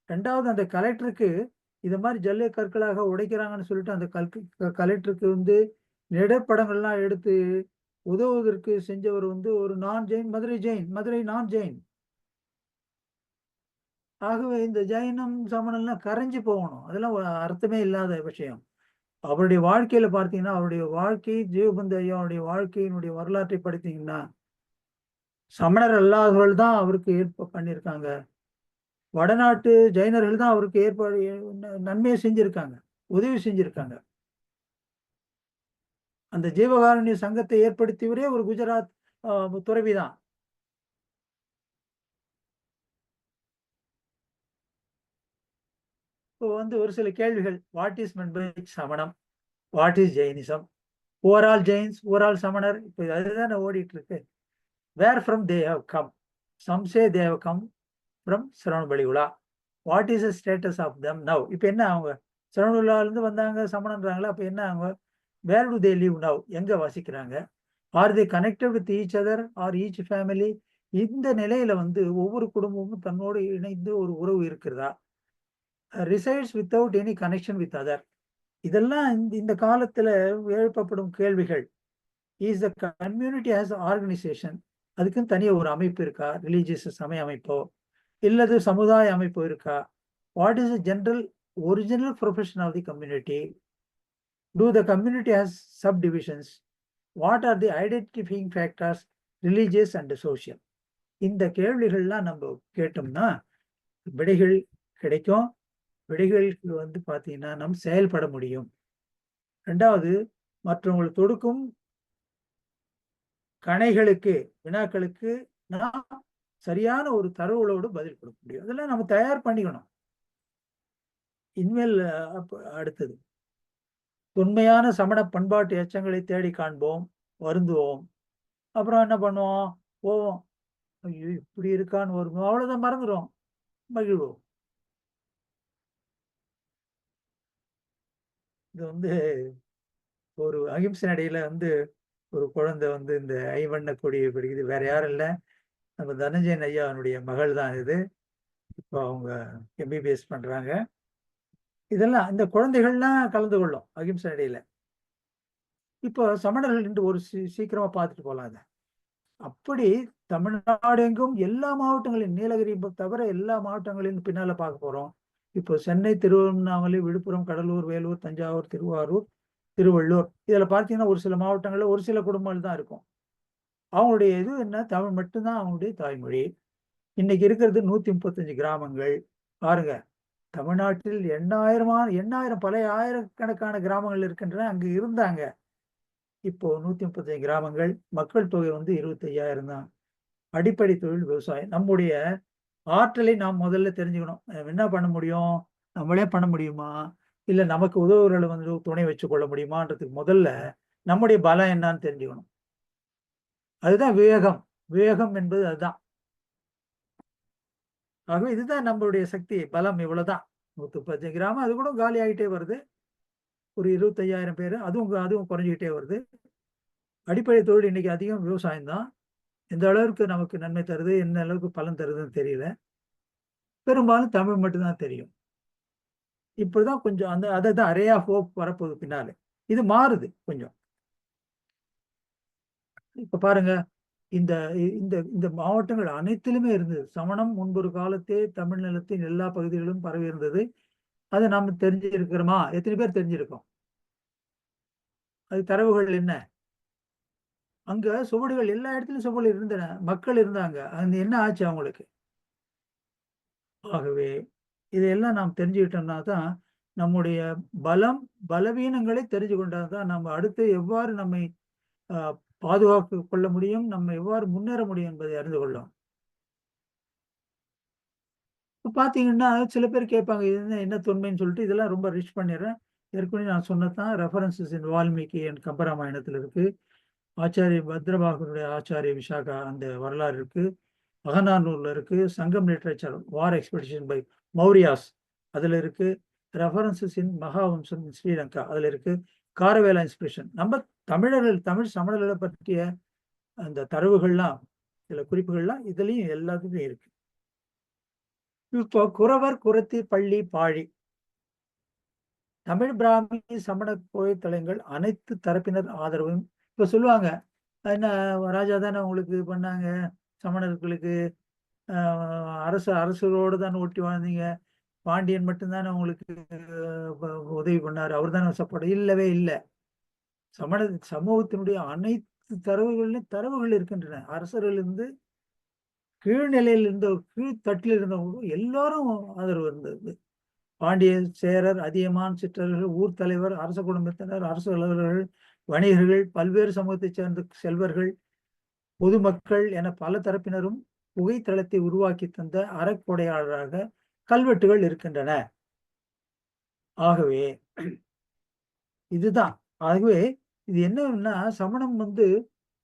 2வது அந்த கலெக்டருக்கு இது மாதிரி ஜல்லிய கற்களாக உடைக்கிறாங்கன்னு சொல்லிட்டு அந்த கலெக்டருக்கு வந்து நிழற்படங்கள்லாம் எடுத்து உதவுவதற்கு செஞ்சவர் வந்து ஒரு நான் ஜெயின், மதுரை நான் ஜெயின். ஆகவே இந்த ஜைனம் சமணம்லாம் கரைஞ்சு போகணும். அதெல்லாம் ஒரு அர்த்தமே இல்லாத விஷயம். அவருடைய வாழ்க்கையில பார்த்தீங்கன்னா, அவருடைய வாழ்க்கை, ஜீவபந்து ஐயாவுடைய வாழ்க்கையினுடைய வரலாற்றை படித்தீங்கன்னா, சமணர் அல்லாதவர்கள் தான் அவருக்கு ஏற்ப பண்ணியிருக்காங்க. வடநாட்டு ஜைனர்கள் தான் அவருக்கு ஏற்பாடு நன்மையை செஞ்சிருக்காங்க, உதவி செஞ்சிருக்காங்க. அந்த ஜீவகாருண்ய சங்கத்தை ஏற்படுத்தியவரே ஒரு குஜராத் துறவிதான். இப்போ வந்து ஒரு சில கேள்விகள். What is meant by Samanam? What is Jainism? Overall Jains, overall சமணர், இப்போ அதுதானே ஓடிட்டு இருக்கு. Where from they have come? Some say they have come from Shravanabelagola. What is the status of them now? இப்போ என்ன அவங்க சரவணபலிகுலாலேருந்து வந்தாங்க சமணன்றாங்களா? அப்போ என்ன அவங்க where do they live now? எங்கே வசிக்கிறாங்க? Are they connected with each other or each family? இந்த நிலையில வந்து ஒவ்வொரு குடும்பமும் தன்னோடு இணைந்து ஒரு உறவு இருக்கிறதா? Resides without any connection with other. இதெல்லாம் இந்த காலத்துல எழுப்பப்படும் கேள்விகள். Is the community has organisation? அதுக்குன்னு தனியாக ஒரு அமைப்பு இருக்கா? ரிலீஜியஸ் சமய அமைப்போ இல்லது சமுதாய அமைப்பு இருக்கா? What is the general original profession of the community? Do the community has sub divisions? What are the identifying factors religious and social? இந்த கேள்விகள்லாம் நம்ம கேட்டோம்னா விடைகள் கிடைக்கும். விடைகளுக்கு வந்து பார்த்தீங்கன்னா நம்ம செயல்பட முடியும். 2வது, மற்றவங்களை தொடுக்கும் கணைகளுக்கு, வினாக்களுக்கு நாம் சரியான ஒரு தரவுகளோடு பதில் கொடுக்க முடியும். அதெல்லாம் நம்ம தயார் பண்ணிக்கணும். இனிமேல் அடுத்தது, உண்மையான சமண பண்பாட்டு எச்சங்களை தேடி காண்போம், வருந்துவோம். அப்புறம் என்ன பண்ணுவோம்? போவோம், ஐயோ இப்படி இருக்கான்னு வரும், அவ்வளவுதான், மறந்துடும், மகிழ்வோம். இது வந்து ஒரு அகிம்சை நடையில வந்து ஒரு குழந்தை வந்து இந்த ஐவண்ண கொடியை பிடிக்குது. வேற யாரும் இல்லை, நம்ம தனஞ்சயன் ஐயாவுடைய மகள் தான் இது. இப்போ அவங்க எம்பிபிஎஸ் பண்றாங்க. இதெல்லாம் இந்த குழந்தைகள்லாம் கலந்து கொள்ளும் அகிம்சை நடையில. இப்போ சமணர்கள் என்று ஒரு சீக்கிரமா பார்த்துட்டு போகலாம். அப்படி தமிழ்நாடு எங்கும் எல்லா மாவட்டங்களிலும் நீலகிரி தவிர எல்லா மாவட்டங்களிலும் பின்னால பார்க்க போறோம். இப்போ சென்னை, திருவண்ணாமலை, விழுப்புரம், கடலூர், வேலூர், தஞ்சாவூர், திருவாரூர், திருவள்ளூர் இதுல பார்த்தீங்கன்னா ஒரு சில மாவட்டங்கள்ல ஒரு சில குடும்பங்கள் தான் இருக்கும். அவங்களுடைய இது என்ன, தமிழ் மட்டும்தான் அவங்களுடைய தாய்மொழி. இன்னைக்கு இருக்கிறது 135 கிராமங்கள். பாருங்க, தமிழ்நாட்டில் எண்ணாயிரம் பல ஆயிரக்கணக்கான கிராமங்கள் இருக்கின்றன. அங்கு இருந்தாங்க. இப்போ 135 கிராமங்கள், மக்கள் தொகை வந்து 25,000 தான். அடிப்படை தொழில் விவசாயம். நம்முடைய ஆற்றலை நாம் முதல்ல தெரிஞ்சுக்கணும். என்ன பண்ண முடியும்? நம்மளே பண்ண முடியுமா? இல்ல நமக்கு உதவுகளை வந்து துணை வச்சுக் கொள்ள முடியுமான்றதுக்கு முதல்ல நம்முடைய பலம் என்னன்னு தெரிஞ்சுக்கணும். அதுதான் விவேகம். விவேகம் என்பது அதுதான். ஆகவே இதுதான் நம்மளுடைய சக்தி, பலம் இவ்வளவுதான். 110 கிராமம், அது கூட காலி ஆகிட்டே வருது. ஒரு 25,000 பேர், அதுவும் குறைஞ்சிக்கிட்டே வருது. அடிப்படை தொழில் இன்னைக்கு அதிகம் விவசாயம் தான். எந்த அளவுக்கு நமக்கு நன்மை தருது, என்ன அளவுக்கு பலன் தருதுன்னு தெரியல. பெரும்பாலும் தமிழ் மட்டும்தான் தெரியும். இப்படிதான் கொஞ்சம் அதை தான் அரே ஆஃப் ஹோப் வரப்போகுது பின்னாலே. இது மாறுது கொஞ்சம். இப்ப பாருங்க, இந்த இந்த இந்த மாவட்டங்கள் அனைத்திலுமே இருந்தது. சமணம் முன்பொரு காலத்தே தமிழ் நிலத்தின் எல்லா பகுதிகளிலும் பரவி இருந்தது. அதை நாம தெரிஞ்சிருக்கிறோமா? எத்தனை பேர் தெரிஞ்சிருக்கோம்? அது தரவுகள் என்ன? அங்க சுவடுகள் எல்லா இடத்துலயும் சுவடுகள் இருந்தன, மக்கள் இருந்தாங்க. அது என்ன ஆச்சு அவங்களுக்கு? ஆகவே இதையெல்லாம் நாம் தெரிஞ்சுக்கிட்டோம்னா தான் நம்முடைய பலம், பலவீனங்களை தெரிஞ்சு கொண்டாதான் நம்ம அடுத்து எவ்வாறு நம்மை பாதுகாத்து கொள்ள முடியும், நம்ம எவ்வாறு முன்னேற முடியும் என்பதை அறிந்து கொள்ளலாம். இப்ப பாத்தீங்கன்னா சில பேர் கேட்பாங்க, இது என்ன தொன்மைன்னு சொல்லிட்டு. இதெல்லாம் ரொம்ப ரிச் பண்ணிடுறேன். ஏற்கனவே நான் சொன்னதான் ரெஃபரன்சஸ் இன் வால்மீகி அண்ட் கம்பராமாயணத்துல இருக்கு. ஆச்சாரிய பத்ரபாகனுடைய ஆச்சாரிய விசாகா அந்த வரலாறு இருக்கு. அகநானூர்ல இருக்கு. Sangam literature war expedition by Mauryas அதுல இருக்கு. ரெஃபரன்சஸ் இன் மகாவம்சம் இன் ஸ்ரீலங்கா அதுல இருக்கு. காரவேலா இன்ஸ்பிரேஷன். நம்ம தமிழர்கள், தமிழ் சமணர்களை பற்றிய அந்த தரவுகள்லாம், சில குறிப்புகள்லாம் இதுலயும் எல்லாத்துக்கும் இருக்கு. இப்போ குறவர், குறத்தி, பள்ளி, பாழி, தமிழ் பிராமி சமண கோயில் தலங்கள் அனைத்து தரப்பினர் ஆதரவும். இப்ப சொல்லுவாங்க, என்ன ராஜா தானே உங்களுக்கு பண்ணாங்க, சமணர்களுக்கு அரசரோடு தானே ஒட்டி வாழ்ந்தீங்க, பாண்டியன் மட்டும்தானே உங்களுக்கு உதவி பண்ணாரு, அவர் தானே சப்போர்ட். இல்லவே இல்லை. சமண சமூகத்தினுடைய அனைத்து தரவுகள் இருக்கின்றன. அரசர்களிலிருந்து கீழ்நிலையில் இருந்த, கீழ்த்தட்டில் இருந்தவங்க எல்லாரும் ஆதரவு இருந்தது. பாண்டிய, சேரர், அதியமான், சிற்றர்கள், ஊர் தலைவர், அரச குடும்பத்தினர், அரசு அலுவலர்கள், வணிகர்கள், பல்வேறு சமூகத்தைச் சேர்ந்த செல்வர்கள், பொதுமக்கள் என பல தரப்பினரும் புகைத்தளத்தை உருவாக்கி தந்த அறக்கொடையாளராக கல்வெட்டுகள் இருக்கின்றன. ஆகவே இதுதான். ஆகவே இது என்னன்னா, சமணம் வந்து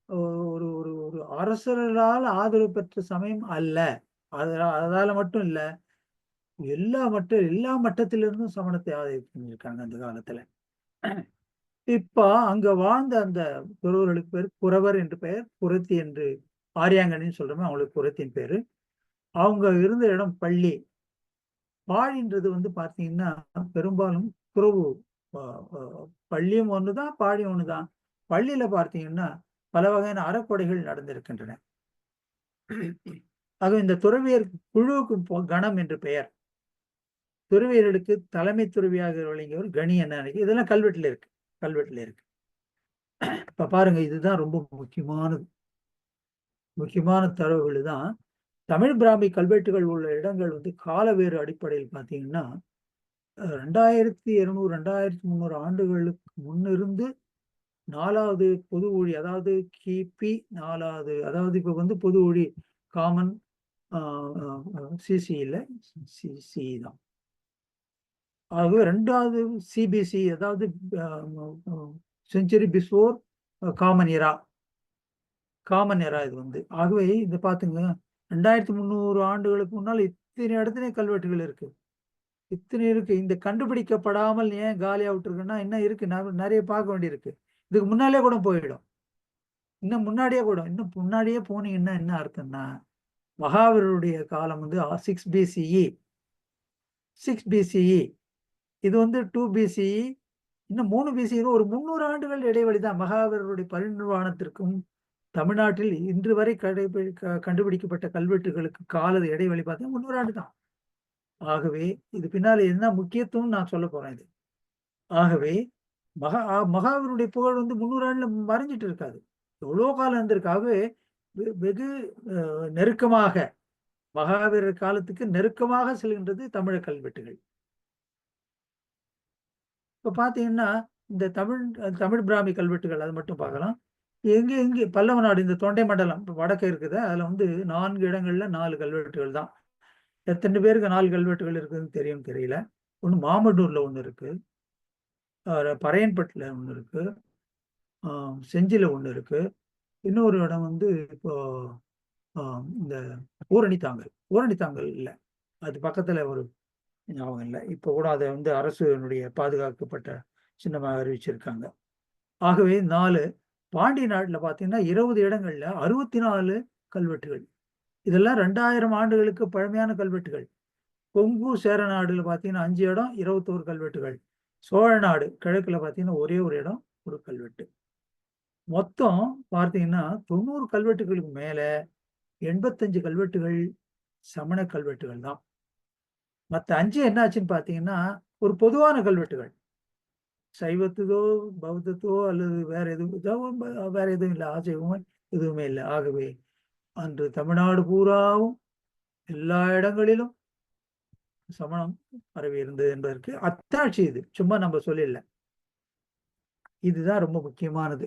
ஒரு ஒரு ஒரு அரசர்களால் ஆதரவு பெற்ற சமயம் அல்ல. அதால மட்டும் இல்ல, எல்லா மட்டத்திலிருந்தும் சமணத்தை ஆதரிச்சிருக்காங்க அந்த காலத்துல. இப்ப அங்க வாழ்ந்த அந்த துறவர்களுக்கு பேர் குறவர் என்று பெயர். குறத்தி என்று ஆரியாங்கன்னு சொல்றோமே, அவங்களுக்கு குறத்தின் பேரு. அவங்க இருந்த இடம் பள்ளி. பாழின்றது வந்து பாத்தீங்கன்னா பெரும்பாலும் துறவு. பள்ளியும் ஒண்ணுதான், பாழியும் ஒண்ணுதான். பள்ளியில பார்த்தீங்கன்னா பல வகையான அறக்கொடைகள் நடந்திருக்கின்றன. ஆக இந்த துறவியர் குழுவுக்கு கணம் என்று பெயர். துறவியர்களுக்கு தலைமை துறவியாக விளங்கியவர் கணி என்ன, இதெல்லாம் கல்வெட்டுல இருக்கு. இப்ப பாருங்க, இதுதான் ரொம்ப முக்கியமான தரவுகள் தான். தமிழ் பிராமி கல்வெட்டுகள் உள்ள இடங்கள் வந்து காலவேறு அடிப்படையில் பார்த்தீங்கன்னா 2200 2300 ஆண்டுகளுக்கு முன்னிருந்து 4வது பொது ஊழி, அதாவது கிபி 4வது, அதாவது இப்ப வந்து பொது ஊழி காமன் சிசி இல்ல, சிசி தான். ஆகவே 2வது சிபிசி, அதாவது செஞ்சுரி பிஃபோர் காமன் எரா இது வந்து. ஆகவே இதை பார்த்துங்க, 2300 ஆண்டுகளுக்கு முன்னால் இத்தனை இடத்துல கல்வெட்டுகள் இருக்கு. இந்த கண்டுபிடிக்கப்படாமல் ஏன் காலியா விட்டுருக்குன்னா இன்னும் இருக்கு, நிறைய பார்க்க வேண்டியிருக்கு. இதுக்கு முன்னாலே கூட போயிடும். இன்னும் முன்னாடியே போனீங்கன்னா என்ன அர்த்தம்னா, மகாவீரருடைய காலம் வந்து 6 பிசிஇ, இது வந்து 2 பிசிஇ, இன்னும் 3 பிசிஇ, ஒரு 300 ஆண்டுகள் இடைவெளி தான் மகாவீரருடைய பரிநிர்வாணத்திற்கும் தமிழ்நாட்டில் இன்று வரை கண்டுபிடிக்கப்பட்ட கல்வெட்டுகளுக்கு கால இடைவெளி பார்த்தா 300 ஆண்டு தான். ஆகவே இது பின்னால என்ன முக்கியத்துவம் நான் சொல்ல போறேன் இது. ஆகவே மகாவீருடைய புகழ் 300 ஆண்டுல மறைஞ்சிட்டு இருக்காது. எவ்வளோ காலம் இருந்திருக்கு. ஆகவே வெகு நெருக்கமாக மகாவீரர் காலத்துக்கு நெருக்கமாக செல்கின்றது தமிழ் கல்வெட்டுகள். இப்ப பாத்தீங்கன்னா இந்த தமிழ் பிராமி கல்வெட்டுகள் அது மட்டும் பார்க்கலாம். எங்கே பல்லவ நாடு இந்த தொண்டை மண்டலம் வடக்கு இருக்குது. அதுல 4 இடங்கள்ல 4 கல்வெட்டுகள் தான். எத்தனை பேருக்கு 4 கல்வெட்டுகள் இருக்குதுன்னு தெரியும் தெரியல. ஒண்ணு மாமண்டூர்ல ஒண்ணு இருக்கு, பறையன்பட்டுல ஒண்ணு இருக்கு, செஞ்சில ஒண்ணு இருக்கு, இன்னொரு இடம் இப்போ இந்த ஊரணித்தாங்கல் இல்ல, அது பக்கத்துல ஒரு ஞாபகம் இல்லை இப்போ கூட. அதை அரசுடைய பாதுகாக்கப்பட்ட சின்னமாக அறிவிச்சிருக்காங்க. ஆகவே 4 பாண்டிய நாட்டுல பாத்தீங்கன்னா 20 இடங்கள்ல 64 கல்வெட்டுகள். இதெல்லாம் 2000 ஆண்டுகளுக்கு பழமையான கல்வெட்டுகள். கொங்கு சேர நாடுல பாத்தீங்கன்னா 5 இடம் 21 கல்வெட்டுகள். சோழ நாடு கிழக்குல பாத்தீங்கன்னா ஒரே ஒரு இடம் ஒரு கல்வெட்டு. மொத்தம் பார்த்தீங்கன்னா 90 கல்வெட்டுகளுக்கு மேல 85 கல்வெட்டுகள் சமண கல்வெட்டுகள் தான். மற்ற 5 என்னாச்சுன்னு பார்த்தீங்கன்னா ஒரு பொதுவான கல்வெட்டுகள். சைவத்துதோ பௌத்தத்தோ அல்லது வேற எதுவும் இல்லை, ஆசைவமும் எதுவுமே இல்லை. ஆகவே அன்று தமிழ்நாடு பூராவும் எல்லா இடங்களிலும் சமணம் பரவி இருந்தது என்பதற்கு அத்தாட்சி இது. சும்மா நம்ம சொல்லல, இதுதான் ரொம்ப முக்கியமானது.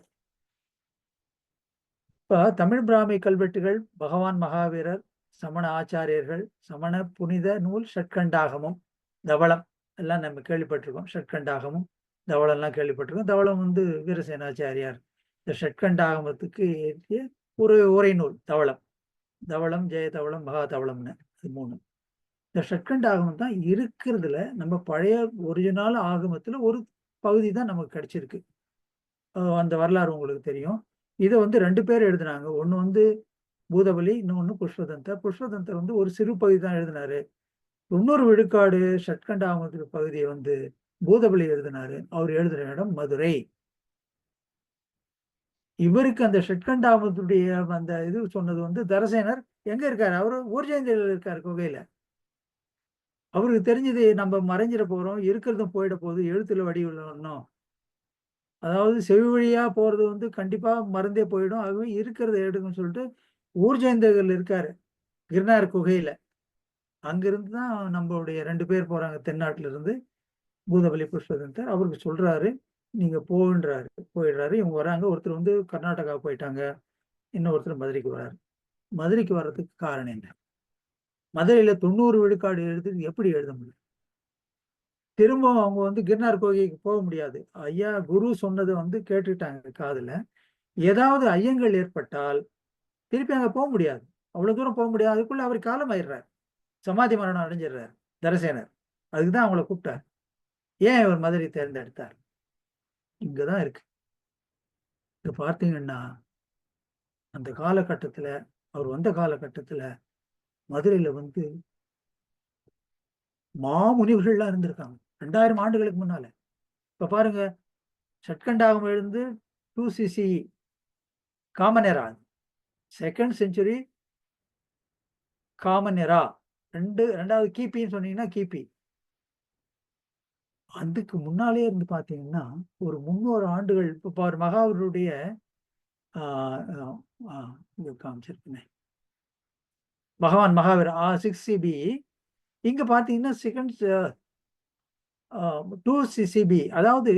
இப்ப தமிழ் பிராமி கல்வெட்டுகள் பகவான் மகாவீரர், சமண ஆச்சாரியர்கள், சமண புனித நூல் ஷட்கண்டாகமம், தவளம் எல்லாம் நம்ம கேள்விப்பட்டிருக்கோம். ஷட்கண்டாகமும் தவளம்லாம் கேள்விப்பட்டிருக்கோம். தவளம் வீரசேனாச்சாரியார் இந்த ஷட்கண்டாகமத்துக்கு ஏற்றிய ஒரு உரை நூல் தவளம். தவளம், ஜெய தவளம், மகா தவளம்னு 3. இந்த ஷட்கண்டாகமம் தான் இருக்கிறதுல நம்ம பழைய ஒரிஜினல் ஆகமத்துல ஒரு பகுதி தான் நமக்கு கிடைச்சிருக்கு. அந்த வரலாறு உங்களுக்கு தெரியும். இதை 2 பேர் எழுதினாங்க. ஒண்ணு பூதபலி, இன்னொன்னு புஷ்பதந்தர். புஷ்பதந்தர் ஒரு சிறு பகுதி தான் எழுதினாரு. 90 விழுக்காடு ஷட்கண்டாகமத்துக்கு பகுதியை பூதபலி எழுதினாரு. அவர் எழுதுற இடம் மதுரை. இவருக்கு அந்த ஷட்கண்டாகமத்துடைய அந்த இது சொன்னது தரசேனர் எங்க இருக்காரு? அவரு ஊர்ஜெயந்தியில் இருக்காரு, குகையில. அவருக்கு தெரிஞ்சது நம்ம மறைஞ்சிட போறோம், இருக்கிறதும் போயிட போகுது, எழுத்துல வடிவம். அதாவது செவி வழியா போறது கண்டிப்பா மறந்தே போயிடும். ஆகவே இருக்கிறத எடுக்குன்னு சொல்லிட்டு ஊர்ஜெயந்தர்கள் இருக்காரு கிர்னார் குகையில. அங்கிருந்து தான் நம்மளுடைய 2 பேர் போறாங்க தென்னாட்டுல இருந்து, பூதபலி புஷ்பதந்தர். அவருக்கு சொல்றாரு நீங்க போயிடுறாரு. இவங்க வராங்க. ஒருத்தர் கர்நாடகா போயிட்டாங்க, இன்னொருத்தர் மதுரைக்கு வராரு. மதுரைக்கு வர்றதுக்கு காரணம் என்ன? மதுரையில 90 விழுக்காடு எப்படி எழுத முடியும்? திரும்ப அவங்க கிர்னார் கோகைக்கு போக முடியாது. ஐயா குரு சொன்னதை கேட்டுட்டாங்க காதுல. ஏதாவது ஐயங்கள் ஏற்பட்டால் திருப்பி அங்க போக முடியாது, அவ்வளவு தூரம் போக முடியாது. அதுக்குள்ள அவர் காலம் ஆயிடுறார், சமாதி மரணம் அடைஞ்சிடுறார் தரசேனர். அதுக்குதான் அவங்கள கூப்பிட்டார். ஏன் இவர் மதுரை தேர்ந்தெடுத்தார்? இங்கதான் இருக்கு. இத பார்த்தீங்கன்னா அந்த காலகட்டத்துல, அவர் வந்த காலகட்டத்துல மதுரையில மாமுனிவர்கள்லாம் இருந்திருக்காங்க 2000 ஆண்டுகளுக்கு முன்னால. இப்ப பாருங்க, ஷட்கண்டாகம் எழுந்து 2 CCE common எரா, 2nd century common எரா, 2வது கிபின்னு சொன்னீங்கன்னா கிபி. அதுக்கு முன்னாலே இருந்து பாத்தீங்கன்னா ஒரு 300 ஆண்டுகள். இப்ப பாரு, மகாவீருடைய காமிச்சிருக்கேன், பகவான் மகாவீர் 6 CBE. இங்க பாத்தீங்கன்னா 2 CCB. அதாவது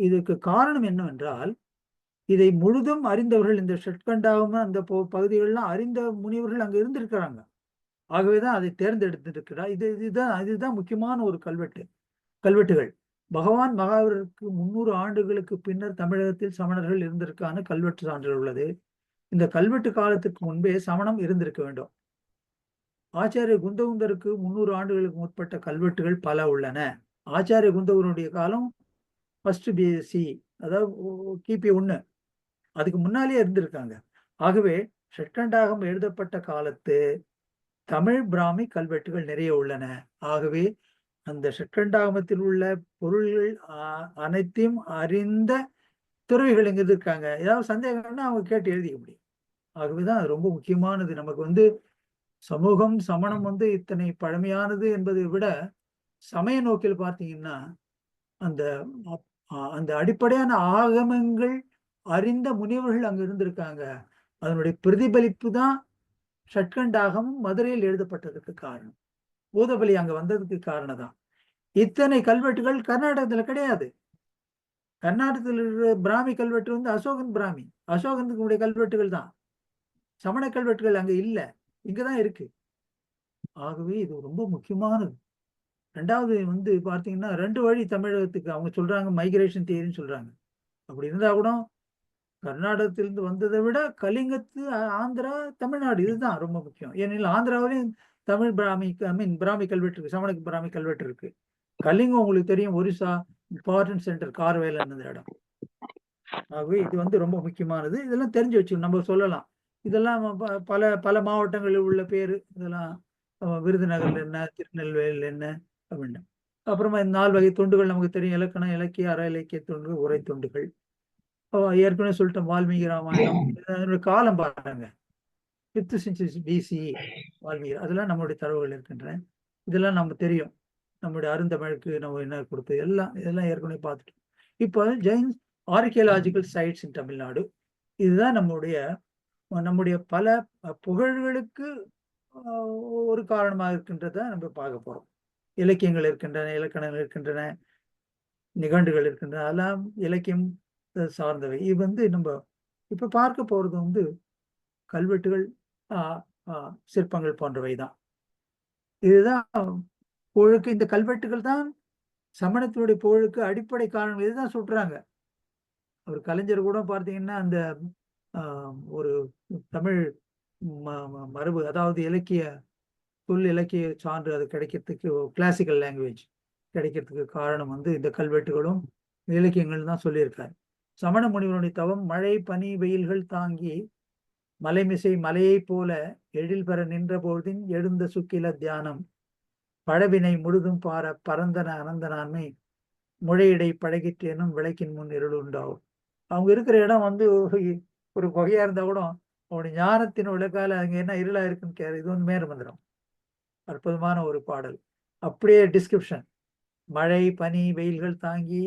இதுக்கு காரணம் என்னவென்றால், இதை முழுதும் அறிந்தவர்கள், இந்த ஷட்கண்டாகம் அந்த பகுதிகளெல்லாம் அறிந்த முனிவர்கள் அங்க இருந்திருக்கிறாங்க. ஆகவேதான் அதை தேர்ந்தெடுத்திருக்கிறார். இதுதான் முக்கியமான ஒரு கல்வெட்டுகள். பகவான் மகாவீரருக்கு 300 ஆண்டுகளுக்கு பின்னர் தமிழகத்தில் சமணர்கள் இருந்திருக்கான கல்வெட்டு சான்றுகள் உள்ளது. இந்த கல்வெட்டு காலத்துக்கு முன்பே சமணம் இருந்திருக்க வேண்டும். ஆச்சாரிய குந்தவுந்தருக்கு 300 ஆண்டுகளுக்கு முற்பட்ட கல்வெட்டுகள் பல உள்ளன. ஆச்சாரிய குந்தவருடைய காலம் ஃபர்ஸ்ட் BSc, அதாவது கிபி 1, அதுக்கு முன்னாலே இருந்திருக்காங்க. ஆகவே ஷட்கண்டாகம் எழுதப்பட்ட காலத்து தமிழ் பிராமி கல்வெட்டுகள் நிறைய உள்ளன. ஆகவே அந்த ஷட்கண்டாகமத்தில் உள்ள பொருள்கள் அனைத்தையும் அறிந்த துறவிகள் இங்க இருக்காங்க, ஏதாவது சந்தேகம்னா அவங்க கேட்டு எழுதிக்க முடியும். ஆகவேதான் அது ரொம்ப முக்கியமானது. நமக்கு வந்து சமூகம் சமணம் வந்து இத்தனை பழமையானது என்பதை விட சமய நோக்கில் பார்த்தீங்கன்னா அந்த அந்த அடிப்படையான ஆகமங்கள் அறிந்த முனிவர்கள் அங்க இருந்திருக்காங்க. அதனுடைய பிரதிபலிப்பு தான் ஷட்கண்டாகமும் மதுரையில் எழுதப்பட்டதுக்கு காரணம். பூதபலி அங்க வந்ததுக்கு காரணம் தான். இத்தனை கல்வெட்டுகள் கர்நாடகத்துல கிடையாது. கர்நாடகத்தில் இருக்கிற பிராமி கல்வெட்டு வந்து அசோகன் பிராமி, அசோகனுடைய கல்வெட்டுகள் தான். சமண கல்வெட்டுகள் அங்க இல்ல, இங்கதான் இருக்கு. ஆகவே இது ரொம்ப முக்கியமானது. ரெண்டாவது வந்து பார்த்தீங்கன்னா 2 வழி தமிழகத்துக்கு அவங்க சொல்றாங்க, மைக்ரேஷன் தியரின்னு சொல்றாங்க. அப்படி இருந்தா கூட கர்நாடகத்திலிருந்து வந்ததை விட கலிங்கத்து ஆந்திரா தமிழ்நாடு இதுதான் ரொம்ப முக்கியம். ஏனெனில் ஆந்திராவிலையும் தமிழ் பிராமி பிராமி கல்வெட்டு இருக்கு, சமண பிராமி கல்வெட்டு இருக்கு. கலிங்கம் உங்களுக்கு தெரியும், ஒரிசா இம்பார்ட்டன்ட் சென்டர் கார்வேலன் அந்த இடம். ஆகவே இது வந்து ரொம்ப முக்கியமானது. இதெல்லாம் தெரிஞ்சு வச்சு நம்ம சொல்லலாம். இதெல்லாம் பல பல மாவட்டங்களில் உள்ள பேரு இதெல்லாம் விருதுநகர்ல என்ன, திருநெல்வேலியில் என்ன அப்படின்னு. அப்புறமா இந்த 4 வகை தொண்டுகள் நமக்கு தெரியும். இலக்கணம், இலக்கிய, அற இலக்கிய தொண்டு, உரை தொண்டுகள். ஏற்கனவே சொல்லிட்டோம் வால்மீகி ராமாயணம். அதனுடைய காலம் பாருங்க, 5th century BC வால்மீகி, அதெல்லாம் நம்மளுடைய தரவுகள் இருக்கின்றன. இதெல்லாம் நம்ம தெரியும். நம்முடைய அருந்தமிழுக்கு நம்ம என்ன கொடுத்து இதெல்லாம் ஏற்கனவே பார்த்துட்டோம். இப்போ ஜெயின்ஸ் ஆர்கியலாஜிக்கல் சைட்ஸ் இன் தமிழ்நாடு, இதுதான் நம்முடைய பல புகழ்களுக்கு ஒரு காரணமாக இருக்கின்றத நம்ம பார்க்க போறோம். இலக்கியங்கள் இருக்கின்றன, இலக்கணங்கள் இருக்கின்றன, நிகண்டுகள் இருக்கின்றன, அதெல்லாம் இலக்கியம் சார்ந்தவை. இது வந்து நம்ம இப்ப பார்க்க போறது வந்து கல்வெட்டுகள், சிற்பங்கள் போன்றவை தான். இதுதான் புகழுக்கு, இந்த கல்வெட்டுகள் தான் சமணத்தினுடைய புகழுக்கு அடிப்படை காரணம். இதுதான் சொல்றாங்க. அவர் கலைஞர் கூட பார்த்தீங்கன்னா அந்த ஒரு தமிழ் மரபு, அதாவது இலக்கிய இலக்கிய சான்று அது கிடைக்கிறதுக்கு, கிளாசிக்கல் லாங்குவேஜ் கிடைக்கிறதுக்கு காரணம் வந்து இந்த கல்வெட்டுகளும் இலக்கியங்கள் தான் சொல்லியிருக்காரு. சமண முனிவருடைய தவம் மழை பனி வெயில்கள் தாங்கி மலைமிசை மலையை போல எழில் பெற நின்ற போதின் எழுந்த சுக்கில தியானம் பழவினை முழுதும் பார பரந்தன அனந்தனான்மை முழையிடை பழகிற்றேனும் விளக்கின் முன் இருள் உண்டாகும். அவங்க இருக்கிற இடம் வந்து ஒரு குகையா இருந்தா கூட அவனுடைய ஞானத்தின் விளக்கால அங்க என்ன இருளா இருக்குன்னு கேட்க, இது வந்து மேல மந்திரம். அற்புதமான ஒரு பாடல். அப்படியே டிஸ்கிரிப்ஷன். மழை பனி வெயில்கள் தாங்கி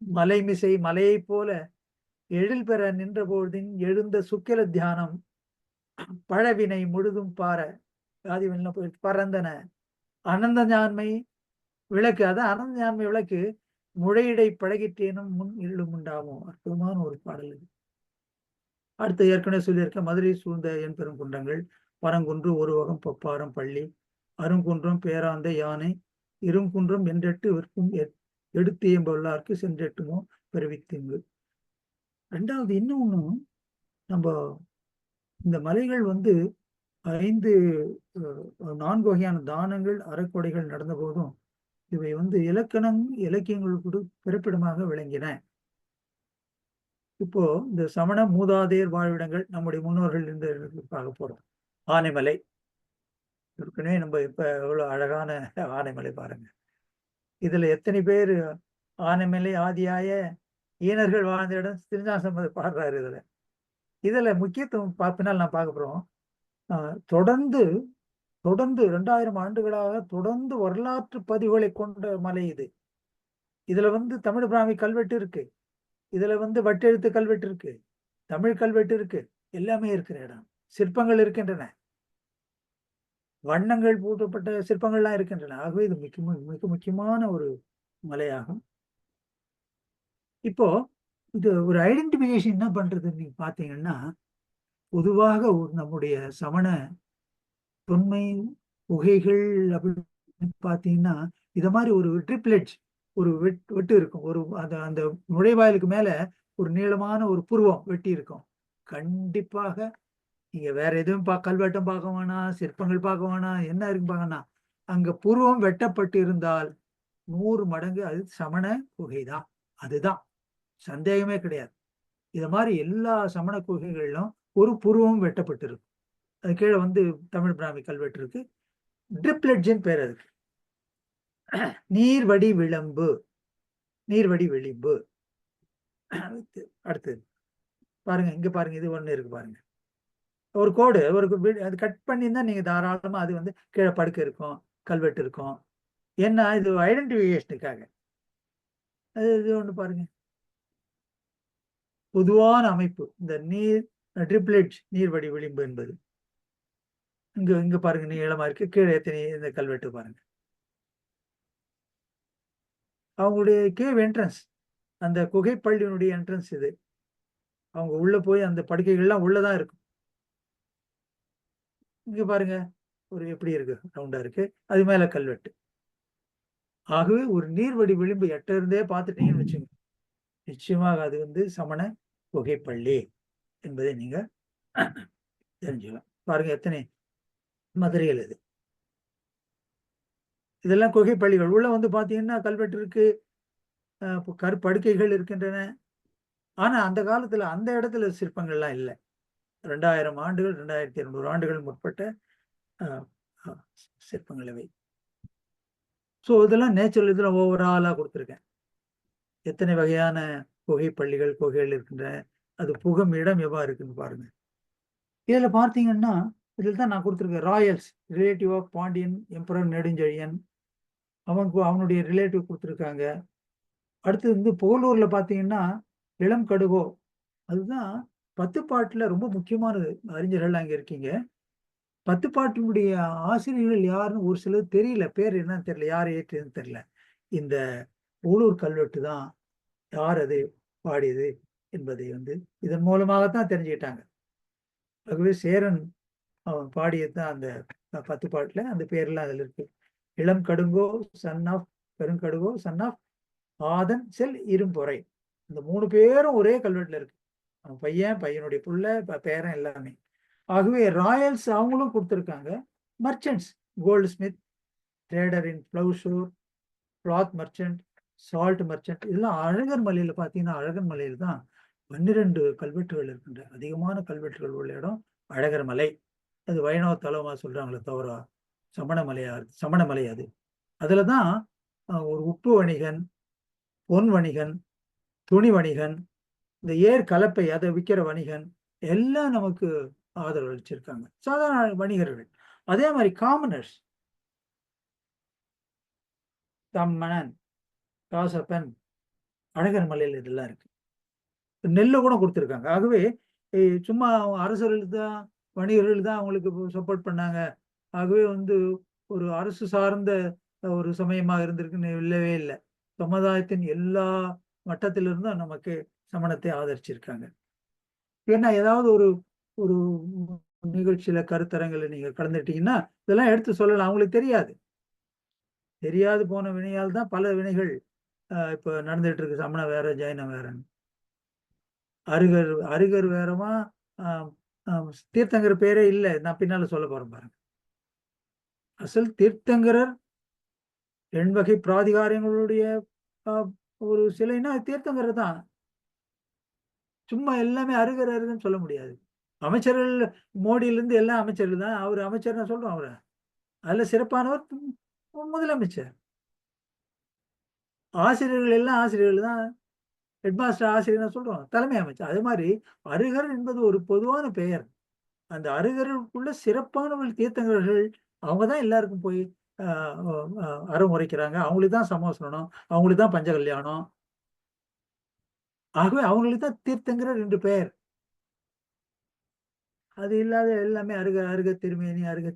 மலைமிசை மலையை போல எழில் பெற நின்ற பொழுதின் எழுந்த சுக்கில தியானம் பழவினை முழுதும் பார பரந்தன அனந்த ஞான்மை விளக்கு, அதான் அனந்த ஞான்மை விளக்கு முழையிடை பழகிற்றேனும் முன் இருளும் உண்டாகும். அற்புதமான ஒரு பாடல் இது. அடுத்து ஏற்கனவே சொல்லியிருக்க மதுரை சூழ்ந்த என் பெரும் குன்றங்கள் பரங்குன்று ஒருவகம் பப்பாரம் பள்ளி அருங்குன்றம் பேராந்த யானை இருங்குன்றம் என்றெட்டு விற்கும் எடுத்து எம்புள்ளார்க்கு சென்றெட்டுமோ பெருவித்திங்கு. ரெண்டாவது இன்னொன்னு, நம்ம இந்த மலைகள் வந்து 4 வகையான தானங்கள் அறக்கொடைகள் நடந்த போதும் இவை வந்து இலக்கியங்களுக்கு பிறப்பிடமாக விளங்கின. இப்போ இந்த சமண மூதாதையர் வாழ்விடங்கள் நம்முடைய முன்னோர்கள் இருந்து பார்க்க போறோம். ஆனைமலை ஏற்கனவே நம்ம இப்ப எவ்வளவு அழகான ஆனைமலை பாருங்க. இதுல எத்தனை பேர் ஆனைமலை ஆதியாய ஈனர்கள் வாழ்ந்த இடம் திருஞானசம்பந்தர் பாடுறாரு. இதுல முக்கியத்துவம் பின்னால் நான் பார்க்க போறோம். தொடர்ந்து 2000 ஆண்டுகளாக தொடர்ந்து வரலாற்று பதிவுகளை கொண்ட மலை இது. இதுல வந்து தமிழ் பிராமி கல்வெட்டு இருக்கு, இதுல வந்து வட்டெழுத்து கல்வெட்டு இருக்கு, தமிழ் கல்வெட்டு இருக்கு, எல்லாமே இருக்கிற இடம். சிற்பங்கள் இருக்கின்றன, வண்ணங்கள் பூட்டப்பட்ட சிற்பங்கள்லாம் இருக்கின்றன. ஆகவே இது மிக முக்கியமான ஒரு மலையாகும். இப்போ இது ஒரு ஐடென்டிபிகேஷன் என்ன பண்றதுன்னு நீங்க பாத்தீங்கன்னா, பொதுவாக நம்முடைய சமண தொன்மை குகைகள் அப்படின்னு பாத்தீங்கன்னா இத மாதிரி ஒரு ட்ரிப்லெட்ஜ், ஒரு வெட்டு இருக்கும். ஒரு அந்த நுழைவாயிலுக்கு மேல ஒரு நீளமான ஒரு புருவம் வெட்டி இருக்கும். கண்டிப்பாக நீங்க வேற எதுவும் கல்வெட்டம் பார்க்க வேணாம், சிற்பங்கள் பார்க்க வேணாம், என்ன இருக்கு பார்க்கணும், அங்க புருவம் வெட்டப்பட்டு இருந்தால் 100 மடங்கு அது சமண குகைதான். அதுதான், சந்தேகமே கிடையாது. இத மாதிரி எல்லா சமண குகைகளிலும் ஒரு புருவம் வெட்டப்பட்டிருக்கும். அது கீழே வந்து தமிழ் பிராமி கல்வெட்டு இருக்கு. ட்ரிப்லெட்ஜின் பேர் அதுக்கு. நீர்வடி விளிம்பு அடுத்து பாருங்க, இங்க பாருங்க, இது ஒண்ணு இருக்கு பாருங்க. ஒரு கோடு, ஒரு அது கட் பண்ணியிருந்தா நீங்க தாராளமா அது வந்து கீழே படுக்கை இருக்கும், கல்வெட்டு இருக்கும். ஏன்னா இது ஐடென்டிஃபிகேஷனுக்காக. இது ஒண்ணு பாருங்க. பொதுவான அமைப்பு இந்த நீர் ட்ரிப்ளெட் நீர்வடி விளிம்பு என்பது. இங்க இங்க பாருங்க, நீளமா இருக்கு, கீழே எத்தனை இந்த கல்வெட்டு பாருங்க. அவங்களுடைய கேவ் என்ட்ரன்ஸ், அந்த குகைப்பள்ளியினுடைய என்ட்ரன்ஸ் இது. அவங்க உள்ள போய் அந்த படுக்கைகள்லாம் உள்ளதான் இருக்கும். இங்க பாருங்க, ஒரு எப்படி இருக்கு, ரவுண்டா இருக்கு, அது மேல கல்வெட்டு. ஆகவே ஒரு நீர்வடி விளிம்பு எட்ட இருந்தே பார்த்துட்டீங்கன்னு வச்சுங்க, நிச்சயமாக அது வந்து சமண குகைப்பள்ளி என்பதை நீங்க தெரிஞ்சுக்கலாம். பாருங்க எத்தனை மதுரைகள் இது. இதெல்லாம் குகைப்பள்ளிகள். உள்ள வந்து பாத்தீங்கன்னா கல்வெட்டு இருக்கு, கற்படுக்கைகள் இருக்கின்றன. ஆனா அந்த காலத்துல அந்த இடத்துல சிற்பங்கள்லாம் இல்லை. 2000 ஆண்டுகள் 2200 ஆண்டுகள் முற்பட்ட சிற்பங்கள் இவை. ஸோ இதெல்லாம் நேச்சுரல், இதெல்லாம் ஓவராலா கொடுத்துருக்கேன். எத்தனை வகையான குகைப்பள்ளிகள், குகைகள் இருக்கின்றன, அது புகும் இடம் எவ்வா இருக்குன்னு பாருங்க. இதுல பார்த்தீங்கன்னா, இதில் தான் நான் கொடுத்துருக்கேன் royals relative of Pandyan emperor Nedunchezhiyan, அவனுடைய ரிலேட்டிவ் கொடுத்துருக்காங்க. அடுத்து வந்து புகழூர்ல பார்த்தீங்கன்னா இளம் கடுகோ, அதுதான் 10 பாட்டுல ரொம்ப முக்கியமானது. அறிஞர்கள் அங்க இருக்கீங்க. 10 பாட்டினுடைய ஆசிரியர்கள் யாருன்னு ஒரு சிலர் தெரியல, பேர் என்னன்னு தெரியல, யார் ஏற்றுன்னு தெரியல. இந்த புகழூர் கல்வெட்டு தான் யார் அது பாடியது என்பதை வந்து இதன் மூலமாகத்தான் தெரிஞ்சுக்கிட்டாங்க. ஆகவே சேரன் அவன் பாடியது தான் அந்த 10 பாட்டுல, அந்த பேர்லாம் அதுல இருக்கு. இளம் கடுங்கோ சன் ஆஃப் பெருங்கடுகோ சன் ஆஃப் ஆதன் செல் இரும்பொறை, இந்த 3 பேரும் ஒரே கல்வெட்டுல இருக்கு. அவன் பையனுடைய புள்ள, பேரன் எல்லாமே. ஆகவே ராயல்ஸ் அவங்களும் கொடுத்துருக்காங்க. மர்ச்சன்ட்ஸ், கோல்டு ஸ்மித், ட்ரேடர் இன் பிளவுஷூர், கிளாத் மர்ச்சன்ட், சால்ட் மர்ச்சன்ட், இதெல்லாம் அழகர் மலையில பார்த்தீங்கன்னா, அழகர் மலையில தான் 12 கல்வெட்டுகள் இருக்கின்ற அதிகமான கல்வெட்டுகள் உள்ள இடம் அழகர் மலை. அது வைணவ தலமா சொல்றாங்களே தவிர சமண மலை அது. அதுலதான் ஒரு உப்பு வணிகன், பொன் வணிகன், துணி வணிகன், இந்த ஏர் கலப்பை அதை விற்கிற வணிகன் எல்லாம் நமக்கு ஆதரவு அளிச்சிருக்காங்க, சாதாரண வணிகர்கள். அதே மாதிரி காமனர்ஸ், தம்மணன், காசப்பன், அழகர் மலையில் இதெல்லாம் இருக்கு. நெல்லை கூட கொடுத்துருக்காங்க. ஆகவே சும்மா அரசர்கள் தான், வணிகர்கள் தான் அவங்களுக்கு சப்போர்ட் பண்ணாங்க, ஆகவே வந்து ஒரு அரசு சார்ந்த ஒரு சமயமாக இருந்திருக்குன்னு இல்லவே இல்லை. சமுதாயத்தின் எல்லா மட்டத்திலிருந்தும் நமக்கு சமணத்தை ஆதரிச்சிருக்காங்க. ஏன்னா ஏதாவது ஒரு ஒரு நிகழ்ச்சியில கருத்தரங்களை நீங்க கலந்துட்டீங்கன்னா இதெல்லாம் எடுத்து சொல்லலாம். அவங்களுக்கு தெரியாது போன வினையால் தான் பல வினைகள் இப்ப நடந்துட்டு இருக்கு. சமணம் வேற, ஜெயினம் வேறன்னு. அருகர் வேறமா, தீர்த்தங்கர் பேரே இல்லை. நான் பின்னால சொல்ல போறேன் பாருங்க. அசல் தீர்த்தங்கரர் எண்வகை பிராதிகாரங்களுடைய ஒரு சிலைன்னா தீர்த்தங்கரர் தான். சும்மா எல்லாமே அருகருன்னு சொல்ல முடியாது. அமைச்சர்கள் மோடியிலிருந்து எல்லாம் அமைச்சர்கள் தான். அவர் அமைச்சர் நான் சொல்றோம். அவரை அதுல சிறப்பானவர் முதலமைச்சர். ஆசிரியர்கள் எல்லாம் ஆசிரியர்கள் தான். ஹெட்மாஸ்டர் ஆசிரியர் சொல்றோம், தலைமை அமைச்சர். அதே மாதிரி அருகர் என்பது ஒரு பொதுவான பெயர். அந்த அருகருக்குள்ள சிறப்பானவர்கள் தீர்த்தங்கர்கள். அவங்கதான் எல்லாருக்கும் போய் அறம் உரைக்கிறாங்க. அவங்களுக்கு தான் சமோசனம், அவங்களுக்கு தான் பஞ்ச கல்யாணம். ஆகவே அவங்களுக்கு தான் தீர்த்தங்கரர் என்று பெயர். அது இல்லாத எல்லாமே அருக திருமேனி, அருக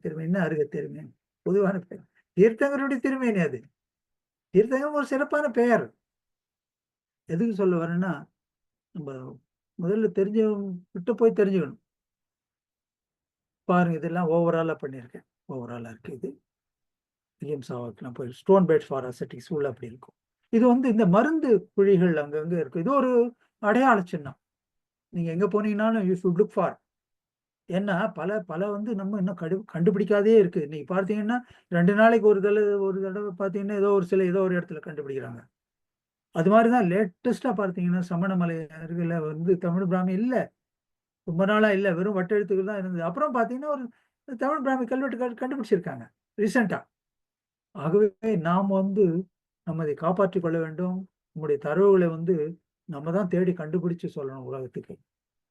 திருமேனி பொதுவான பெயர். தீர்த்தங்கருடைய திருமேனி அது. தீர்த்தங்கர் ஒரு சிறப்பான பெயர். எதுக்கு சொல்ல வரேன்னா, நம்ம முதல்ல விட்டு போய் தெரிஞ்சுக்கணும். பாருங்க, இதெல்லாம் ஓவராலா பண்ணியிருக்கேன். ஓவராலா இருக்கு இது. அஹிம்சாவுக்குலாம் போய் ஸ்டோன் பேட்ஸ் ஃபார் அசெட்டிக்ஸ் உள்ள அப்படி இருக்கும். இது வந்து இந்த மருந்து குழிகள் அங்கங்க இருக்கு. இது ஒரு அடையாள சின்னம். நீங்க எங்க போனீங்கன்னாலும் யூ ஷுட் லுக் ஃபார். ஏன்னா பல வந்து நம்ம இன்னும் கண்டுபிடிக்காதே இருக்கு. இன்னைக்கு பார்த்தீங்கன்னா 2 நாளைக்கு ஒரு தடவை பார்த்தீங்கன்னா ஏதோ ஒரு சில ஏதோ ஒரு இடத்துல கண்டுபிடிக்கிறாங்க. அது மாதிரிதான் லேட்டஸ்டா பார்த்தீங்கன்னா சமணமலை அருகில வந்து தமிழ் பிராமி இல்லை, ரொம்ப நாளா இல்லை, வெறும் வட்டெழுத்துக்கள் தான் இருந்தது. அப்புறம் பார்த்தீங்கன்னா ஒரு தமிழ் பிராமி கல்வெட்டு கண்டுபிடிச்சிருக்காங்க ரீசெண்டா. ஆகவே நாம் வந்து நம்ம இதை காப்பாற்றிக் கொள்ள வேண்டும். நம்முடைய தரவுகளை வந்து நம்ம தான் தேடி கண்டுபிடிச்சு சொல்லணும் உலகத்துக்கு.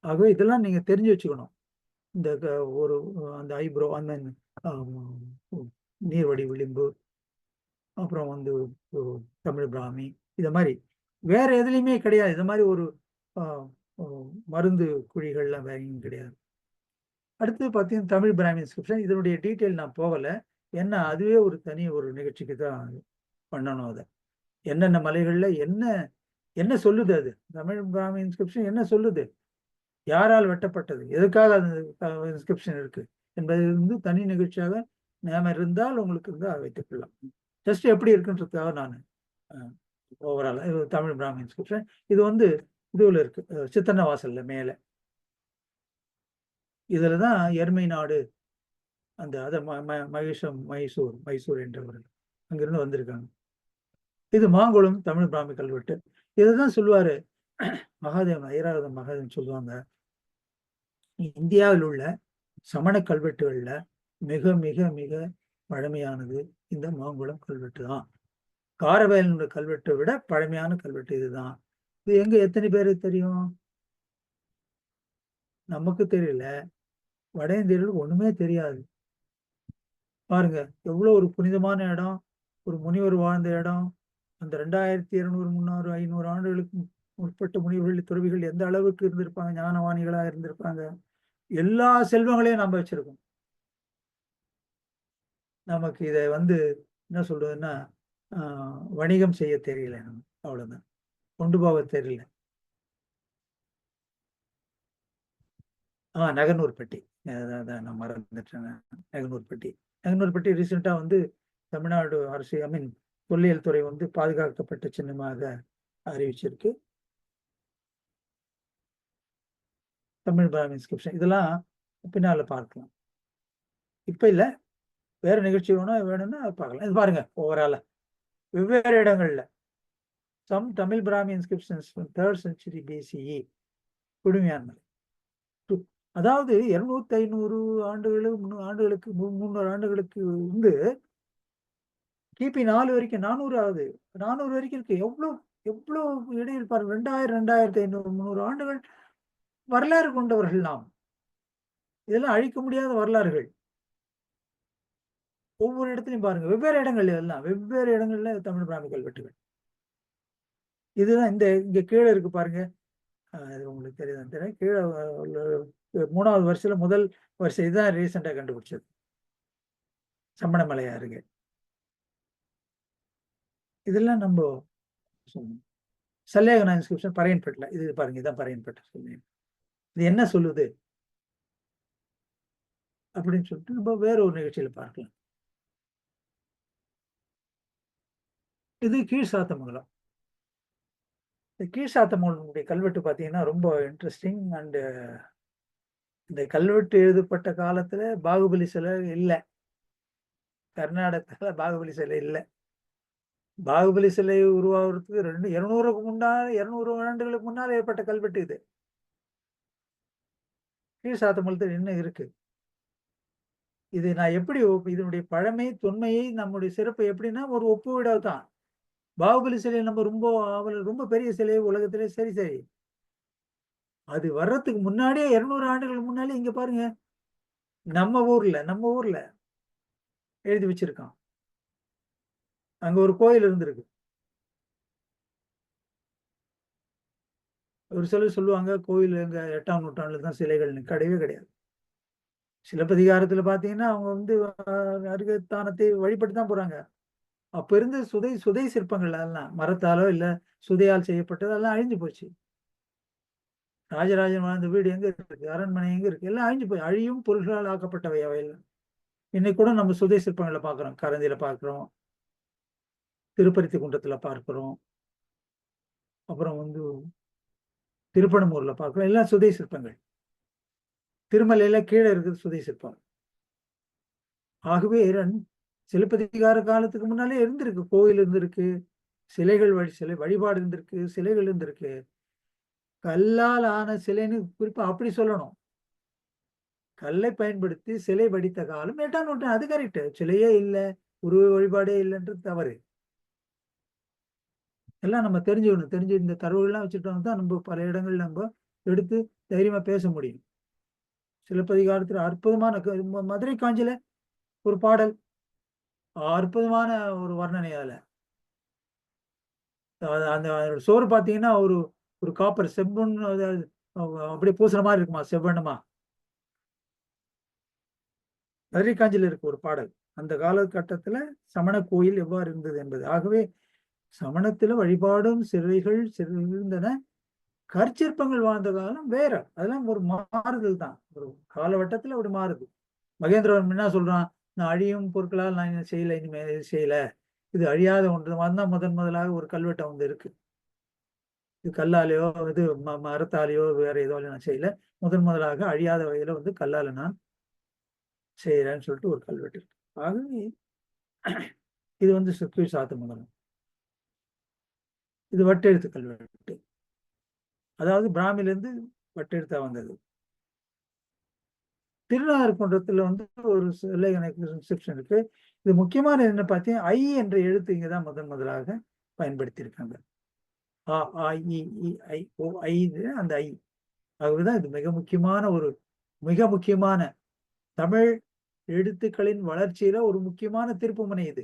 ஆகவே இதெல்லாம் நீங்க தெரிஞ்சு வச்சுக்கணும். இந்த ஒரு அந்த ஐப்ரோ, அந்த நீர்வடி விளிம்பு, அப்புறம் வந்து தமிழ் பிராமி, இத மாதிரி வேற எதுலையுமே கிடையாது. இது மாதிரி ஒரு மருந்து குழிகள்லாம் வேற எங்கேயும் கிடையாது. அடுத்து பார்த்தீங்கன்னா தமிழ் பிராமி இன்ஸ்கிரிப்ஷன், இதனுடைய டீட்டெயில் நான் போகல. ஏன்னா அதுவே ஒரு தனி ஒரு நிகழ்ச்சிக்கு தான் பண்ணணும். அதை என்னென்ன மலைகள்ல என்ன என்ன சொல்லுது, அது தமிழ் பிராமி இன்ஸ்கிரிப்ஷன் என்ன சொல்லுது, யாரால் வெட்டப்பட்டது, எதுக்காக அந்த இன்ஸ்கிரிப்ஷன் இருக்கு என்பது வந்து தனி நிகழ்ச்சியாக நேரம் இருந்தால் உங்களுக்கு வந்து வைத்துக்கொள்ளலாம். ஜஸ்ட் எப்படி இருக்குன்றதுக்காக நான் ஓவரால் தமிழ் பிராமி இன்ஸ்கிரிப்ஷன் இது வந்து இதுல இருக்கு, சித்தன்ன வாசல்ல மேல. இதுலதான் எருமை நாடு அந்த அத மைசூர் என்றவர்கள் அங்கிருந்து வந்திருக்காங்க. இது மாங்குளம் தமிழ் பிராமி கல்வெட்டு. இதுதான் சொல்லுவாரு மகாதேவன், ஐராவத மகாதேவன் சொல்லுவாங்க, இந்தியாவில் உள்ள சமண கல்வெட்டுகள்ல மிக மிக மிக பழமையானது இந்த மாங்குளம் கல்வெட்டு தான். காரவேலனுடைய கல்வெட்டை விட பழமையான கல்வெட்டு இதுதான். இது எங்க எத்தனை பேருக்கு தெரியும்? நமக்கு தெரியல, வட இந்தியர்களுக்கு ஒண்ணுமே தெரியாது. பாருங்க எவ்வளவு ஒரு புனிதமான இடம், ஒரு முனிவர் வாழ்ந்த இடம். அந்த 2200 300 500 ஆண்டுகளுக்கு முற்பட்ட முனிவர்கள் துறவிகள் எந்த அளவுக்கு இருந்திருப்பாங்க, ஞானவாணிகளா இருந்திருப்பாங்க. எல்லா செல்வங்களையும் நம்ம வச்சிருக்கோம். நமக்கு இதை வந்து என்ன சொல்றதுன்னா வணிகம் செய்ய தெரியல, நம்ம அவ்வளவுதான், கொண்டு போக தெரியல. நகர்னூர்பட்டி, நான் மறந்துட்டேன். நகர்னூர்பட்டி ரீசெண்டா வந்து தமிழ்நாடு அரசு, ஐ மீன் தொல்லியல் துறை வந்து பாதுகாக்கப்பட்ட சின்னமாக அறிவிச்சிருக்கு. தமிழ் பிராமி இன்ஸ்கிரிப்ஷன் இதெல்லாம் பின்னால பார்க்கலாம். இப்ப இல்ல, வேற நிகழ்ச்சி வேணும்னா பார்க்கலாம். இது பாருங்க ஓவரால வெவ்வேறு இடங்கள்ல some Tamil Brahmi inscriptions 3rd century BCE Kudumiyanmalai. அதாவது 200-500 ஆண்டுகளுக்கு 300 ஆண்டுகளுக்கு வந்து கிபி 4 வரைக்கும் 400 ஆகுது, 400 வரைக்கும் இருக்கு. எவ்வளவு இடையில் பாருங்க, 2000 2500 300 ஆண்டுகள் வரலாறு கொண்டவர்கள் நாம். இதெல்லாம் அழிக்க முடியாத வரலாறுகள். ஒவ்வொரு இடத்துலையும் பாருங்க, வெவ்வேறு இடங்கள், இதெல்லாம் வெவ்வேறு இடங்கள்ல தமிழ் பிராமி கல்வெட்டுகள். இதுதான் இங்க கீழே இருக்கு பாருங்க, இது உங்களுக்கு தெரியுதான் தெரியும். கீழே 3வது வருஷத்துல முதல் வருஷம் இதுதான் ரீசெண்டா கண்டுபிடிச்சது, சம்மணமலை அருகே. இதெல்லாம் நம்ம சல்லேகனா இன்ஸ்கிரிப்ஷன் பறையன்பேட்டில், இது பாருங்க, இதான் பறையன்பேட்டை சொல்லுங்க. இது என்ன சொல்லுது அப்படின்னு சொல்லிட்டு நம்ம வேற ஒரு நிகழ்ச்சியில பார்க்கலாம். இது கீழ்சாத்தமங்கலம். இந்த கீழ்சாத்தமங்கலத்துடைய கல்வெட்டு பார்த்தீங்கன்னா ரொம்ப இன்ட்ரெஸ்டிங். அண்ட் இந்த கல்வெட்டு எழுதப்பட்ட காலத்துல பாகுபலி சிலை இல்லை, கர்நாடகத்துல பாகுபலி சிலை இல்லை. பாகுபலி சிலை உருவாகிறதுக்கு 200 ஆண்டுகளுக்கு முன்னால் ஏற்பட்ட கல்வெட்டு இது. கீழ்சாத்தமங்கலத்தில் என்ன இருக்கு, இது நான் எப்படி இதனுடைய பழமை தொன்மையை நம்முடைய சிறப்பு எப்படின்னா ஒரு ஒப்புவிட தான். பாகுபலி சிலை நம்ம ரொம்ப பெரிய சிலை உலகத்திலே, சரி அது வர்றதுக்கு முன்னாடியே 200 ஆண்டுகளுக்கு முன்னாலே இங்க பாருங்க, நம்ம ஊர்ல எழுதி வச்சிருக்கான். அங்க ஒரு கோயில் இருந்திருக்கு. ஒரு சிலர் சொல்லுவாங்க கோயில் எங்க 8ஆம் நூற்றாண்டுல தான் சிலைகள், கிடையவே கிடையாது. சிலப்பதிகாரத்துல பாத்தீங்கன்னா அவங்க வந்து அருகத்தானத்தை வழிபட்டு தான் போறாங்க. அப்ப இருந்து சுதை சிற்பங்கள் அதெல்லாம் மரத்தாலோ இல்ல சுதையால் செய்யப்பட்டது, அதெல்லாம் அழிஞ்சு போச்சு. ராஜராஜன் வாழ்ந்த வீடு எங்க இருக்கு, அரண்மனை எங்க இருக்கு, எல்லாம் அழிஞ்சு போய் அழியும் பொருள்களால் ஆக்கப்பட்டவை அவையெல்லாம். இன்னைக்கு கூட நம்ம சுதை சிற்பங்களை பார்க்கிறோம், கரந்தியில பார்க்கிறோம், திருப்பருத்தி குன்றத்துல பார்க்கிறோம், அப்புறம் வந்து திருப்பணமூர்ல பார்க்கிறோம். எல்லாம் சுதை சிற்பங்கள். திருமலையில கீழே இருக்குது சுதை சிற்பம். ஆகவே சிலப்பதிகார காலத்துக்கு முன்னாலே இருந்திருக்கு, கோயில் இருந்திருக்கு, சிலைகள் சிலை வழிபாடு இருந்திருக்கு, சிலைகள் இருந்திருக்கு. கல்லால் ஆன சிலைன்னு குறிப்பா அப்படி சொல்லணும். கல்லை பயன்படுத்தி சிலை வடித்த காலம் 8ஆம் நூற்றாண்டு, அது கரெக்ட். சிலையே இல்லை, உருவ வழிபாடே இல்லைன்றது தவறு. எல்லாம் நம்ம தெரிஞ்சுக்கணும். தெரிஞ்சு இந்த தரவுகள்லாம் வச்சுட்டோம் தான் நம்ம பல இடங்கள்ல நம்ம எடுத்து தைரியமா பேச முடியும். சிலப்பதிகாரத்தில் அற்புதமான மதுரை காஞ்சில ஒரு பாடல், அற்புதமான ஒரு வர்ணனை அதுல. அந்த சோறு பார்த்தீங்கன்னா ஒரு ஒரு காப்பர் செம்பொன் அப்படியே பூசுற மாதிரி இருக்குமா, செவ்வண்ணமா. மதுரை காஞ்சில இருக்கு ஒரு பாடல். அந்த காலகட்டத்துல சமண கோயில் எவ்வாறு இருந்தது என்பது. ஆகவே சமணத்துல வழிபாடும் சிலைகள் இருந்தன. கற்சிற்பங்கள் வாழ்ந்த காலம் வேற. அதெல்லாம் ஒரு மாறுதல் தான். ஒரு காலகட்டத்துல ஒரு மாறுது. மகேந்திரவர்மன் என்ன சொல்றான், நான் அழியும் பொருட்களால் நான் என்ன செய்யல, இனிமே செய்யல, இது அழியாத ஒன்று தான். முதலாக ஒரு கல்வெட்டம் வந்து இருக்கு. இது கல்லாலேயோ இது மரத்தாலேயோ வேற ஏதோ நான் செய்யல, முதலாக அழியாத வகையில வந்து கல்லால நான் செய்யறேன்னு சொல்லிட்டு ஒரு கல்வெட்டு இருக்கு. ஆகவே இது வந்து கீழ் சாத்தமங்கலம். இது வட்டெழுத்து கல்வெட்டு. அதாவது பிராமிலிருந்து வட்டெழுத்தா வந்தது. திருநாகர்குன்றத்துல வந்து ஒரு செக்ஷன் இருக்கு. இது முக்கியமான என்ன பார்த்தீங்கன்னா, ஐ என்ற எழுத்து இங்கதான் முதலாக பயன்படுத்தி இருக்காங்க. ஆ ஆ இ இ ஐ ஓ ஐ, அந்த ஐ. ஆகவேதான் இது மிக முக்கியமான தமிழ் எழுத்துக்களின் வளர்ச்சியில ஒரு முக்கியமான திருப்புமுனை இது.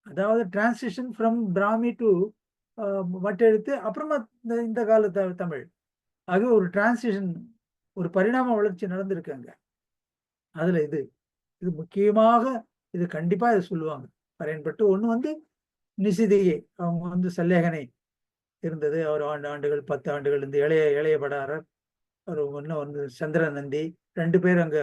அதாவது டிரான்சிஷன் ஃப்ரம் பிராமி டு வட்டெழுத்து, அப்புறமா இந்த கால தமிழ். ஆகவே ஒரு டிரான்சிஷன், ஒரு பரிணாம வளர்ச்சி நடந்திருக்காங்க. அதுல இது முக்கியமாக இது கண்டிப்பா இதை சொல்லுவாங்க பயன்பட்டு. ஒண்ணு வந்து நிசிதிகை, அவங்க வந்து சல்லேகனை இருந்தது. அவர் ஆண்டுகள் 10 ஆண்டுகள் இந்த இளைய படாரர், இன்னும் வந்து சந்திரநந்தி, 2 பேர் அங்க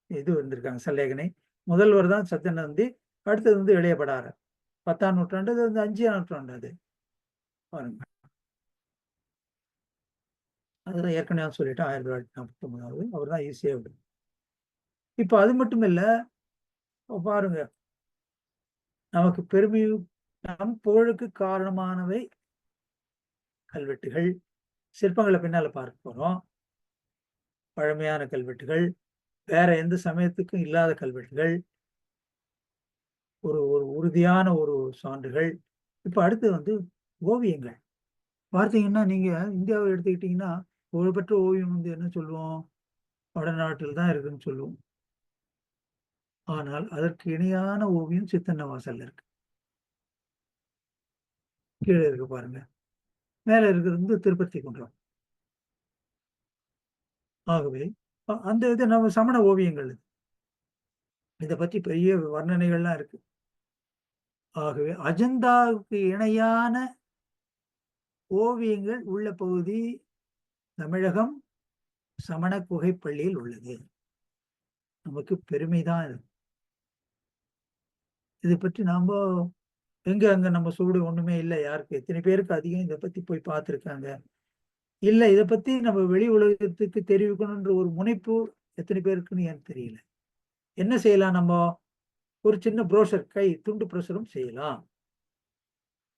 இது வந்திருக்காங்க சல்லேகனை. முதல்வர் தான் சத்தியநந்தி, அடுத்தது வந்து இளைய படாரர். 10ஆம் நூற்றாண்டு, அது வந்து 5ஆம் நூற்றாண்டு. அது பாருங்க, அதுதான் ஏற்கனவே சொல்லிட்டேன். 1949 அவர் தான் ஈஸியா விடும். இப்ப அது மட்டும் இல்ல, பாருங்க, நமக்கு பெருமையும் நம் புகழுக்கு காரணமானவை கல்வெட்டுகள். சிற்பங்களை பின்னால பார்க்க போறோம். பழமையான கல்வெட்டுகள், வேற எந்த சமயத்துக்கும் இல்லாத கல்வெட்டுகள், ஒரு ஒரு உறுதியான ஒரு சான்றுகள். இப்ப அடுத்து வந்து ஓவியங்கள். பார்த்தீங்கன்னா, நீங்க இந்தியாவை எடுத்துக்கிட்டீங்கன்னா, புகழ்பெற்ற ஓவியம் வந்து என்ன சொல்லுவோம், வடநாட்டில் தான் இருக்குன்னு சொல்லுவோம். ஆனால் அதற்கு இணையான ஓவியம் சித்தன்னவாசல்ல இருக்கு. கீழே இருக்கு பாருங்க. மேல இருக்கிறது வந்து திருப்பதி குன்றம். ஆகவே அந்த இது நம்ம சமண ஓவியங்கள். இதை பற்றி பெரிய வர்ணனைகள்லாம் இருக்கு. ஆகவே அஜந்தாவுக்கு இணையான ஓவியங்கள் உள்ள பகுதி தமிழகம் சமண குகைப்பள்ளியில் உள்ளது. நமக்கு பெருமைதான் இது. இதை பற்றி நாம அங்க நம்ம சூடு ஒண்ணுமே இல்லை. யாருக்கு, எத்தனை பேருக்கு அதிகம் இதை பத்தி போய் பார்த்துருக்காங்க இல்ல, இதை பத்தி நம்ம வெளி உலகத்துக்கு தெரிவிக்கணும்ன்ற ஒரு முனைப்பு எத்தனை பேருக்குன்னு எனக்கு தெரியல. என்ன செய்யலாம், நம்ம ஒரு சின்ன புரோஷர், துண்டு புரோஷரும் செய்யலாம்.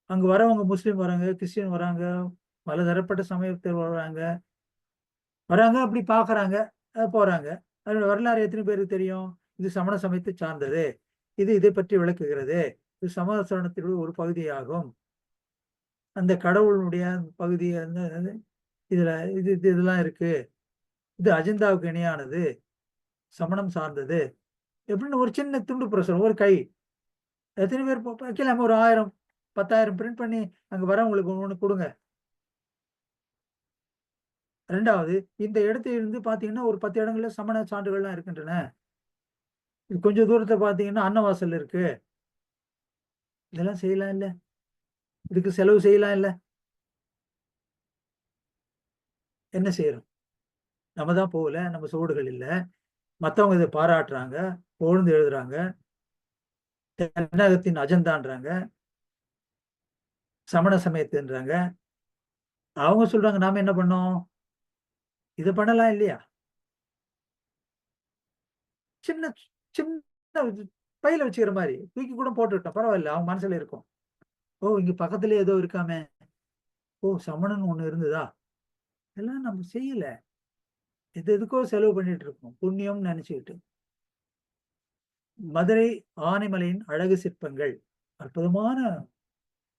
அங்க வரவங்க முஸ்லீம் வராங்க, கிறிஸ்டின் வராங்க, பல தரப்பட்ட சமயத்தர் வராங்க, அப்படி பாக்குறாங்க, போறாங்க. அதோட வரலாறு எத்தனை பேருக்கு தெரியும்? இது சமண சமயத்தை சார்ந்தது, இது இதை பற்றி விளக்குகிறது, இது சமணத்தினுடைய ஒரு பகுதியாகும், அந்த கடவுளுடைய பகுதி இதுல இதெல்லாம் இருக்கு, இது அஜந்தாவுக்கு இணையானது, சமணம் சார்ந்தது, எப்படின்னு ஒரு சின்ன துண்டு பிரசுரம், ஒரு எத்தனை பேர் வைக்கலாம? ஒரு 1000 10,000 பிரிண்ட் பண்ணி அங்க வரவங்களுக்கு ஒண்ணு கொடுங்க. ரெண்டாவது, இந்த இடத்துல இருந்து பாத்தீங்கன்னா ஒரு 10 இடங்கள்ல சமண சான்றுகள்லாம் இருக்கின்றன. கொஞ்சம் தூரத்தை பாத்தீங்கன்னா அன்னவாசல் இருக்கு. இதெல்லாம் செய்யலாம் இல்ல? இதுக்கு செலவு செய்யலாம் இல்ல? என்ன செய்யறோம்? நம்ம தான் போகல, நம்ம சோடுகள் இல்ல, மத்தவங்க இதை பாராட்டுறாங்க, புகழ்ந்து எழுதுறாங்க, தென்னகத்தின் அஜந்தான்றாங்க, சமண சமயத்துன்றாங்க. அவங்க சொல்றாங்க, நாம என்ன பண்ணோம்? இதை பண்ணலாம் இல்லையா? சின்ன சின்ன பையில வச்சுக்கிற மாதிரி தூக்கி கூட போட்டுவிட்டோம், பரவாயில்ல, அவங்க மனசுல இருக்கும். ஓ, இங்க பக்கத்துல ஏதோ இருக்காமே, ஓ சமணன் ஒண்ணு இருந்ததா, இதெல்லாம் நம்ம செய்யல, எதுக்கோ செலவு பண்ணிட்டு இருக்கோம், புண்ணியம்னு நினைச்சுக்கிட்டு. மதுரை ஆனைமலையின் அழகு சிற்பங்கள் அற்புதமான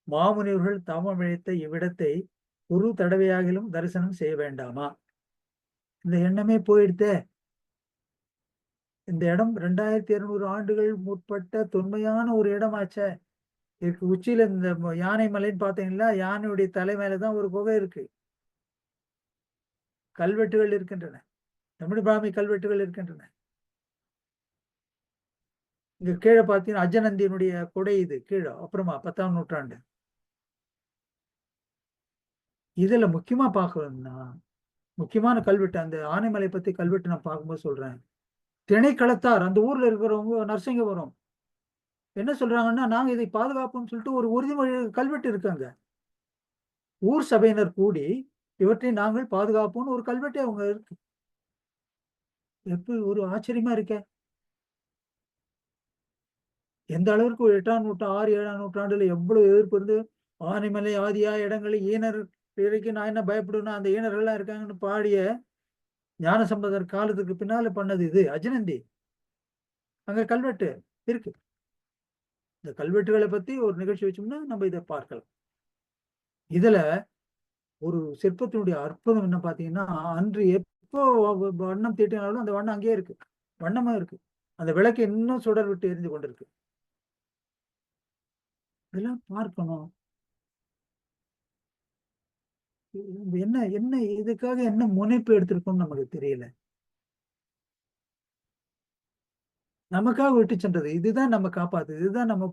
மாமுனிவர்கள் தவம் இழைத்த இவ்விடத்தை ஒரு தடவையாகிலும் தரிசனம் செய்ய வேண்டாமா? இந்த எண்ணமே போயிடுத்தே. இந்த இடம் 2200 ஆண்டுகள் முற்பட்ட தொன்மையான ஒரு இடமாச்சே. இதுக்கு உச்சியில இந்த யானை மலைன்னு பாத்தீங்களா, யானையுடைய தலை மேலதான் ஒரு குகை இருக்கு. கல்வெட்டுகள் இருக்கின்றன, தமிழ் பிராமி கல்வெட்டுகள் இருக்கின்றன. இங்க கீழே பார்த்தீங்கன்னா அஜனந்தியினுடைய கொடை இது கீழே. அப்புறமா 10ஆம் நூற்றாண்டு. இதுல முக்கியமா பார்க்கணும்னா, முக்கியமான கல்வெட்டு, அந்த ஆனைமலை பத்தி கல்வெட்டு நான் பார்க்கும்போது சொல்றேன். திணைக்களத்தார் அந்த ஊர்ல இருக்கிறவங்க நரசிங்கபுரம் என்ன சொல்றாங்கன்னா, நாங்க இதை பாதுகாப்போம்னு சொல்லிட்டு ஒரு உறுதிமொழி கல்வெட்டு இருக்காங்க. ஊர் சபையினர் கூடி இவற்றை நாங்கள் பாதுகாப்போம்னு ஒரு கல்வெட்டே அவங்க இருக்கு. எப்படி ஒரு ஆச்சரியமா இருக்க. எந்த அளவுக்கு 8ஆம் நூற்றாண்டு 6 7ஆம் நூற்றாண்டுல எவ்வளவு எதிர்ப்பு இருந்து, ஆனைமலை ஆதியா இடங்களில் ஈனர் வரைக்கும் நான் என்ன பயப்படுவேன்னா அந்த ஈனர்கள்லாம் இருக்காங்கன்னு பாடிய ஞானசம்பந்தர் காலத்துக்கு பின்னால பண்ணது இது அஜனந்தி. அங்க கல்வெட்டு இருக்கு. இந்த கல்வெட்டுகளை பத்தி ஒரு நிகழ்ச்சி வச்சோம்னா நம்ம இதை பார்க்கலாம். இதுல ஒரு சிற்பத்தினுடைய அற்புதம் என்ன பாத்தீங்கன்னா, அன்று எப்போ வண்ணம் தீட்டினாலும் அந்த வண்ணம் அங்கேயே இருக்கு, வண்ணமா இருக்கு. அந்த விளக்கு இன்னும் சுடர் விட்டு எரிந்து கொண்டிருக்கு. இதெல்லாம் பார்க்கணும். என்ன என்ன இதுக்காக என்ன முனைப்பு எடுத்திருக்கோம்னு நமக்கு தெரியல. நமக்காக விட்டு சென்றது இதுதான் நம்ம காப்பாத்து, இதுதான் நம்ம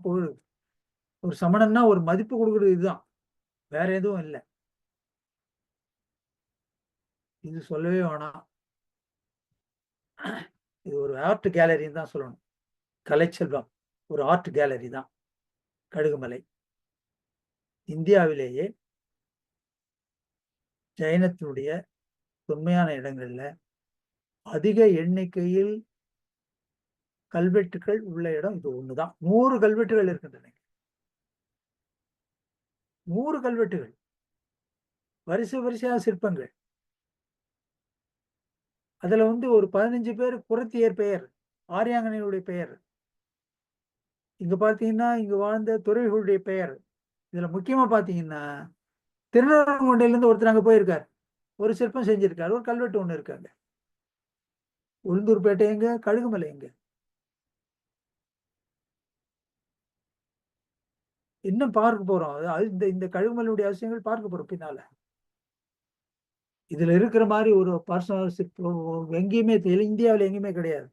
ஒரு சமணன்னா ஒரு மதிப்பு கொடுக்குறது இதுதான், வேற எதுவும் இல்லை. இது சொல்லவே வேணாம். இது ஒரு ஆர்ட் கேலரின்னு தான் சொல்லணும். கலைச்செல்வம் ஒரு ஆர்ட் கேலரி தான் கடுகுமலை. இந்தியாவிலேயே ஜைனத்தினுடைய தொன்மையான இடங்கள்ல அதிக எண்ணிக்கையில் கல்வெட்டுகள் உள்ள இடம் இது ஒண்ணுதான். 100 கல்வெட்டுகள் இருக்கின்றன. 100 கல்வெட்டுகள், வரிசை வரிசையா சிற்பங்கள். அதுல ஒரு 15 பேர் குறத்தியர் பெயர், ஆரியாங்கனையுடைய பெயர். இங்க பாத்தீங்கன்னா இங்க வாழ்ந்த துறவிகளுடைய பெயர். இதுல முக்கியமா பாத்தீங்கன்னா திருநெல்வேலியில இருந்து ஒருத்தர் அங்க போயிருக்காரு, ஒரு சிற்பம் செஞ்சிருக்காரு, ஒரு கல்வெட்டு ஒண்ணு இருக்காங்க. உளுந்தூர்பேட்டை எங்க, கழுகுமலை எங்க? இன்னும் பார்க்க போறோம். இந்த இந்த கழுகுமலையுடைய அவசியங்கள் பார்க்க போறோம் பின்னால. இதுல இருக்கிற மாதிரி ஒரு பார்சவ சிற்பம் எங்கேயுமே இந்தியாவில் எங்கேயுமே கிடையாது.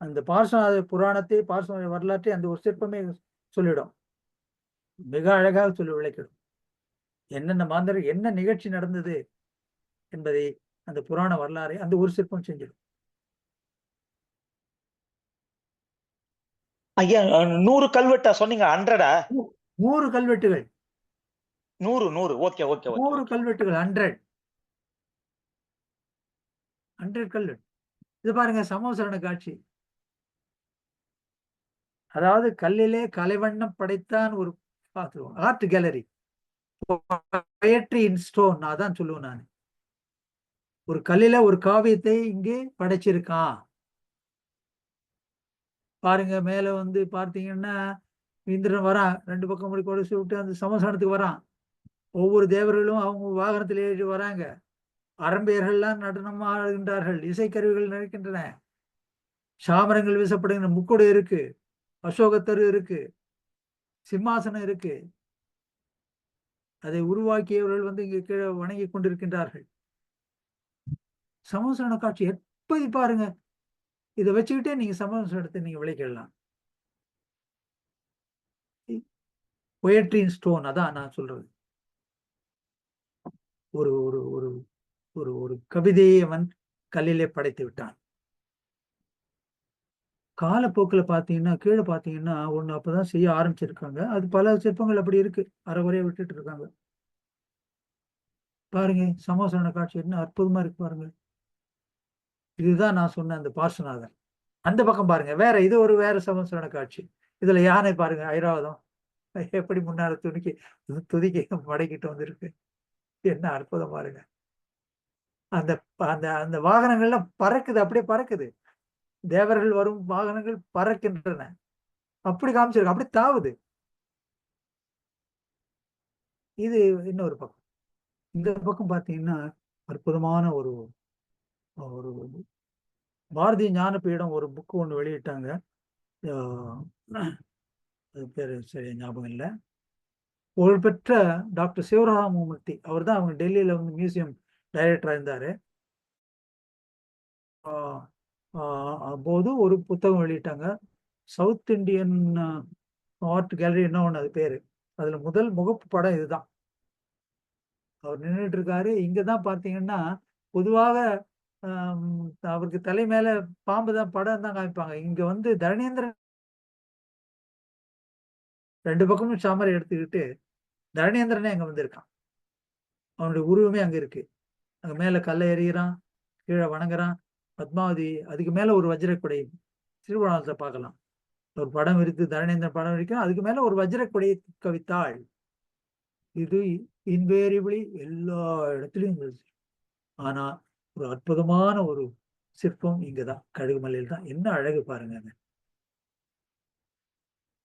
அந்த பார்சவ புராணத்தை, பார்சவ வரலாற்றை அந்த ஒரு சிற்பமே சொல்லிடும். மிக அழகாக சொல்லி விளக்கிடும். என்னென்ன மாந்தர் என்ன நிகழ்ச்சி நடந்தது என்பதை அந்த புராண வரலாறை அந்த ஒரு சிற்பம் செஞ்சிடும். ஐயா 100 கல்வெட்டா சொன்னீங்க? 100-ஆ? 100 கல்வெட்டுகள். 100 ஓகே ஓகே 100 கல்வெட்டுகள். 100 கல்வெட்டு. இது பாருங்க சமோசரண காட்சி. அதாவது கல்லிலே கலைவண்ணம் படைத்தான் ஒரு art gallery, poetry in stone. அதான் சொல்லுவேன் நான். ஒரு கல்லில ஒரு காவியத்தை இங்கே படைச்சிருக்கான். பாருங்க மேல பார்த்தீங்கன்னா இந்திரன் வரான், 2 பக்கம் முடி கொடுத்து விட்டு அந்த சமஸ்தானத்துக்கு வரான். ஒவ்வொரு தேவர்களும் அவங்க வாகனத்தில் ஏறி வராங்க. அரம்பையர்கள்லாம் நடனம் ஆடுகின்றார்கள், இசைக்கருவிகள் நடக்கின்றன, சாமரங்கள் வீசப்படுகின்ற, முக்கொடை இருக்கு, அசோகத்தரு இருக்கு, சிம்மாசனம் இருக்கு. அதை உருவாக்கியவர்கள் இங்க கீழே வணங்கி கொண்டிருக்கின்றார்கள். சமஸ்தான காட்சி எப்படி பாருங்க. இதை வச்சுக்கிட்டே நீங்க சமஸ்தானத்தை நீங்க விளைக்கலாம். பொயட்ரின் ஸ்டோன், அதான் நான் சொல்றது. ஒரு ஒரு ஒரு ஒரு ஒரு கவிதையை அவன் கல்லிலே படைத்து விட்டான். காலப்போக்கில் பார்த்தீங்கன்னா கீழே பார்த்தீங்கன்னா ஒண்ணு அப்பதான் செய்ய ஆரம்பிச்சிருக்காங்க. அது பல சிற்பங்கள் அப்படி இருக்கு, அரைகுறையா விட்டுட்டு இருக்காங்க. பாருங்க சமோசன காட்சி என்ன அற்புதமா இருக்கு பாருங்க. இதுதான் நான் சொன்ன அந்த பார்சநாதன். அந்த பக்கம் பாருங்க வேற, இது ஒரு வேற சமோசன காட்சி. இதுல யானை பாருங்க, ஐராவதம் எப்படி முன்னால துதிக்க மடக்கிட்டு வந்திருக்கு. என்ன அற்புதம் பாருங்க. அந்த அந்த அந்த வாகனங்கள்லாம் பறக்குது, அப்படியே பறக்குது. தேவர்கள் வரும் வாகனங்கள் பறக்கின்றன. அப்படி காமிச்சிருக்கு, அப்படி தாவுது. இது இன்னொரு பக்கம். இந்த பக்கம் பார்த்தீங்கன்னா அற்புதமான ஒரு ஒரு பாரதிய ஞானபீடம் ஒரு புக்கு ஒன்று வெளியிட்டாங்க. அது பேர் சரியா ஞாபகம் இல்லை. புகழ்பெற்ற டாக்டர் சிவராமமூர்த்தி, அவர் தான் அவங்க டெல்லியில் வந்து மியூசியம் டைரக்டராக இருந்தார். அப்போது ஒரு புத்தகம் வெளியிட்டாங்க, சவுத் இண்டியன் ஆர்ட் கேலரி, என்ன ஒன்று அது பேர். அதில் முதல் முகப்பு படம் இதுதான். அவர் நின்றுட்டு இருக்காரு. இங்கே தான் பார்த்தீங்கன்னா பொதுவாக அவருக்கு தலை மேல பாம்பு தான் படம் தான் காமிப்பாங்க. இங்க வந்து தரணேந்திரன் 2 பக்கமும் சாமரை எடுத்துக்கிட்டு தரணேந்திரனே அங்க வந்திருக்கான். அவனுடைய உருவமே அங்க இருக்கு. அங்க மேல கல்லை எறிகிறான், கீழே வணங்குறான். பத்மாவதி அதுக்கு மேல ஒரு வஜ்ரக்குடை திருவண்ணாமலை பார்க்கலாம். ஒரு படம் இருக்கு, தரணேந்திரன் படம் இருக்கு, அதுக்கு மேல ஒரு வஜ்ரக்குடையை கவித்தாள். இது இன்வேரியபிளி எல்லா இடத்துலயும் இருந்துச்சு. ஆனா ஒரு அற்புதமான ஒரு சிற்பம் இங்கதான், கழுகுமலையில் தான். என்ன அழகு பாருங்க.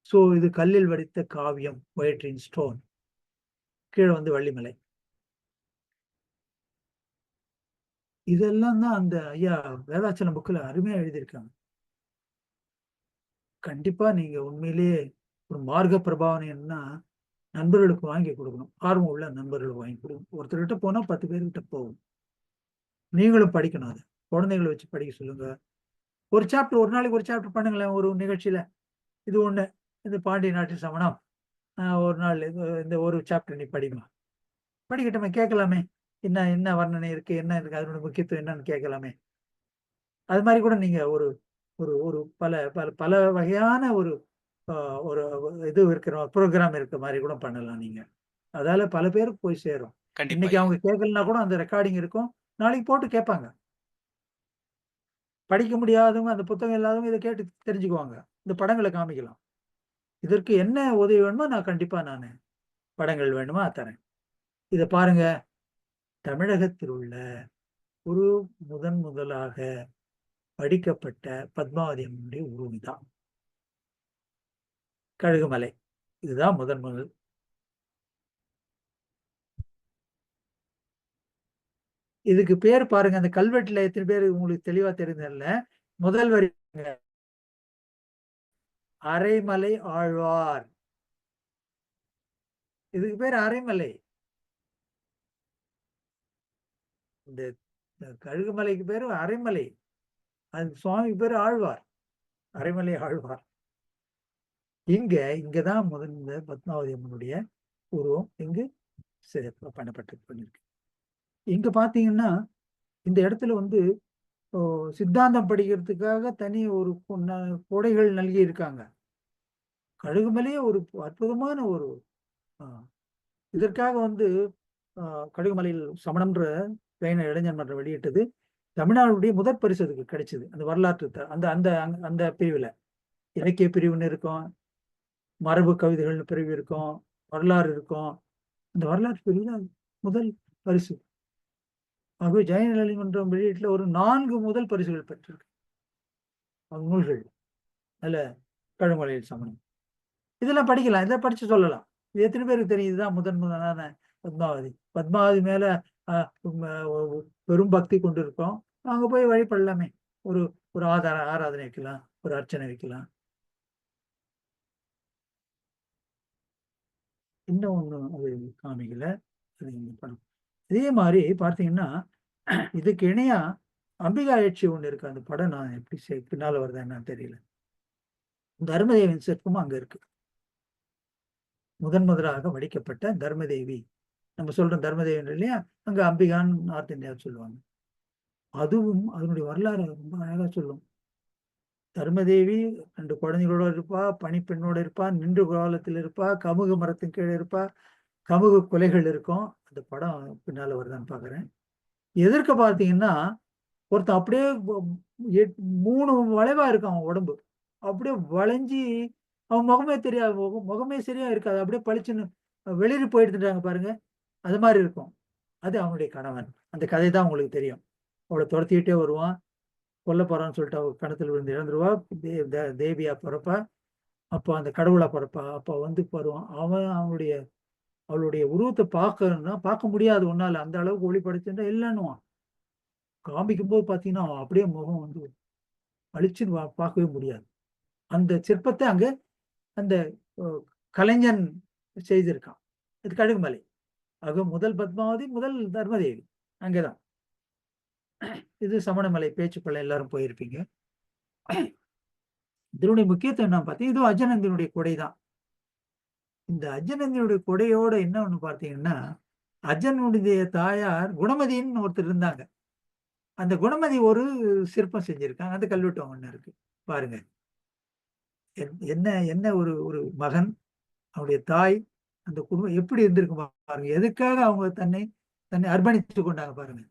சோ இது கல்லில் வடித்த காவியம், ஒயிட்ரின் ஸ்டோன். கீழே வந்து வள்ளிமலை. இதெல்லாம் தான் அந்த ஐயா வேதாச்சலம் புக்கில் அருமையா எழுதியிருக்காங்க. கண்டிப்பா நீங்க உண்மையிலேயே ஒரு மார்க்க பிரபாவனைன்னா நண்பர்களுக்கு வாங்கி கொடுக்கணும். ஆர்வம் உள்ள நண்பர்களுக்கு வாங்கி கொடுக்கணும். ஒருத்தர்கிட்ட போனா 10 பேர்கிட்ட போகும். நீங்களும் படிக்கணும். அதை குழந்தைகளை வச்சு படிக்க சொல்லுங்க. ஒரு சாப்டர், ஒரு நாளைக்கு ஒரு சாப்டர் பண்ணுங்களேன் ஒரு நிகழ்ச்சியில. இது ஒண்ணு, இந்த பாண்டிய நாட்டு சமணம் ஒரு நாள் இந்த ஒரு சாப்டர் நீ படிமா, படிக்கட்டுமே, கேட்கலாமே. என்ன என்ன வர்ணனை இருக்கு, என்ன இருக்கு, அதனோட முக்கியத்துவம் என்னன்னு கேட்கலாமே. அது மாதிரி கூட நீங்க ஒரு ஒரு ஒரு பல பல பல வகையான ஒரு ஒரு இது இருக்கிற ப்ரோக்ராம் இருக்கிற மாதிரி கூட பண்ணலாம் நீங்க. அதால பல பேருக்கு போய் சேரும். கண்டிப்பா இன்னைக்கு ஐயா. அவங்க கேட்கலன்னா கூட அந்த ரெக்கார்டிங் இருக்கும், நாளைக்கு போட்டு கேட்பாங்க. படிக்க முடியாதவங்க, அந்த புத்தகம் இல்லாதவங்க இதை கேட்டு தெரிஞ்சுக்குவாங்க. இந்த படங்களை காமிக்கலாம். இதற்கு என்ன உதவி வேணுமோ நான் கண்டிப்பா படங்கள் வேணுமா தரேன். இதை பாருங்க, தமிழகத்தில் உள்ள ஒரு முதலாக படிக்கப்பட்ட பத்மாவதி அம்மனுடைய உருவம் தான் கழுகுமலை. இதுதான் முதல். இதுக்கு பேர் பாருங்க, அந்த கல்வெட்டுல எத்தனை பேர் உங்களுக்கு தெளிவா தெரிஞ்சதில்ல. முதல் வரி அரைமலை ஆழ்வார். இதுக்கு பேர் அரைமலை. இந்த கழுகுமலைக்கு பேரு அரைமலை. அது சுவாமிக்கு பேரு ஆழ்வார், அரைமலை ஆழ்வார். இங்கதான் முதல்ல பத்மாவதி அம்மனுடைய உருவம் இங்கு பண்ணிருக்கு. இங்க பாத்தீங்கன்னா இந்த இடத்துல வந்து சித்தாந்தம் படிக்கிறதுக்காக தனி ஒரு கொடைகள் நல்கி இருக்காங்க. கழுகுமலையே ஒரு அற்புதமான ஒரு இதற்காக வந்து கழுகுமலையில் சமணம்ன்ற பேன இளைஞர் மன்றம் வெளியிட்டது. தமிழ்நாடுடைய முதற் பரிசு அதுக்கு கிடைச்சது. அந்த வரலாற்று அந்த அந்த அந்த பிரிவுல இலக்கிய பிரிவுன்னு இருக்கும், மரபு கவிதைகள்னு பிரிவு இருக்கும், வரலாறு இருக்கும். அந்த வரலாற்று பிரிவுல முதல் பரிசு. ஆகவே ஜெயன் இளைஞர் வெளியீட்டுல ஒரு 4 முதல் பரிசுகள் பெற்றிருக்கு நூல்கள். அதுல கழுகுமலையில் சமணம் இதெல்லாம் படிக்கலாம், இதை படிச்சு சொல்லலாம். இது எத்தனை பேருக்கு தெரியும்? இதுதான் முதலான பத்மாவதி. பத்மாவதி மேல பெரும் பக்தி கொண்டு இருக்கோம். அங்க போய் வழிபடலாமே. ஒரு ஒரு ஆராதனை வைக்கலாம், ஒரு அர்ச்சனை வைக்கலாம். இன்னும் ஒண்ணு அது காமிக்கல, அது படம். இதே மாதிரி பார்த்தீங்கன்னா இதுக்கு இணையா அம்பிகா எட்சி ஒண்ணு இருக்கு. அந்த படம் நான் எப்படி பின்னால வருதா என்னன்னு தெரியல. தர்மதேவின் சிற்பமும் அங்க இருக்கு. முதலாக வடிக்கப்பட்ட தர்மதேவி. நம்ம சொல்றோம் தர்மதேவி இல்லையா, அங்க அம்பிகான்னு நார்த் இந்தியா சொல்லுவாங்க. அதுவும் அதனுடைய வரலாறு ரொம்ப அழகா சொல்லும். தர்மதேவி 2 குழந்தைகளோட இருப்பா, பனிப்பெண்ணோட இருப்பா, நின்று காலத்தில் இருப்பா, கமுகு மரத்தின் கீழே இருப்பா, கமுகு கொலைகள் இருக்கும். அந்த படம் பின்னால வருதான்னு பாக்குறேன். எதிர்க்க பார்த்தீங்கன்னா ஒருத்தன் அப்படியே 3 வளைவா இருக்கும் அவன் உடம்பு. அப்படியே வளைஞ்சி அவன் முகமே தெரியாது, முகமே சரியா இருக்காது. அப்படியே பளிச்சுன்னு வெளியே போயிடுறாங்க பாருங்க, அது மாதிரி இருக்கும். அது அவனுடைய கணவன். அந்த கதை தான் உங்களுக்கு தெரியும். அவளை துரத்திக்கிட்டே வருவான், கொல்ல போறான்னு சொல்லிட்டு அவ கணத்துல விழுந்து இழந்துருவா. தேவியா பிறப்பா, அப்போ அந்த கடவுளா பிறப்பா. அப்போ வந்து வருவான் அவன், அவனுடைய அவளுடைய உருவத்தை பார்க்கணும்னா பார்க்க முடியாது ஒன்னால, அந்த அளவுக்கு ஒளிப்படைச்சுட்டா இல்லைன்னுவான். காமிக்கும் போது பார்த்தீங்கன்னா அப்படியே முகம் வந்து அழிச்சுன்னு பார்க்கவே முடியாது. அந்த சிற்பத்தை அங்க அந்த கலைஞன் செய்திருக்கான். இது கழுகுமலை. ஆக முதல் பத்மாவதி, முதல் தர்மதேவி அங்கேதான். இது சமணமலை பேச்சுக்குள்ள எல்லாரும் போயிருப்பீங்க. இதனுடைய முக்கியத்துவம் என்ன பார்த்தீங்கன்னா, இதுவும் அஜனந்தினுடைய கொடை தான். இந்த அஜனந்தினுடைய கொடையோட என்ன ஒண்ணு பார்த்தீங்கன்னா, அஜனுடைய தாயார் குணமதின்னு ஒருத்தர் இருந்தாங்க. அந்த குணமதி ஒரு சிற்பம் செஞ்சிருக்காங்க. அந்த கல்வெட்டு ஒண்ணு இருக்கு பாருங்க. என்ன என்ன ஒரு ஒரு மகன், அவருடைய தாய், அந்த குடும்பம் எப்படி இருந்திருக்கு பாருங்க. எதுக்காக அவங்க தன்னை அர்ப்பணித்து கொண்டாங்க பாருங்க.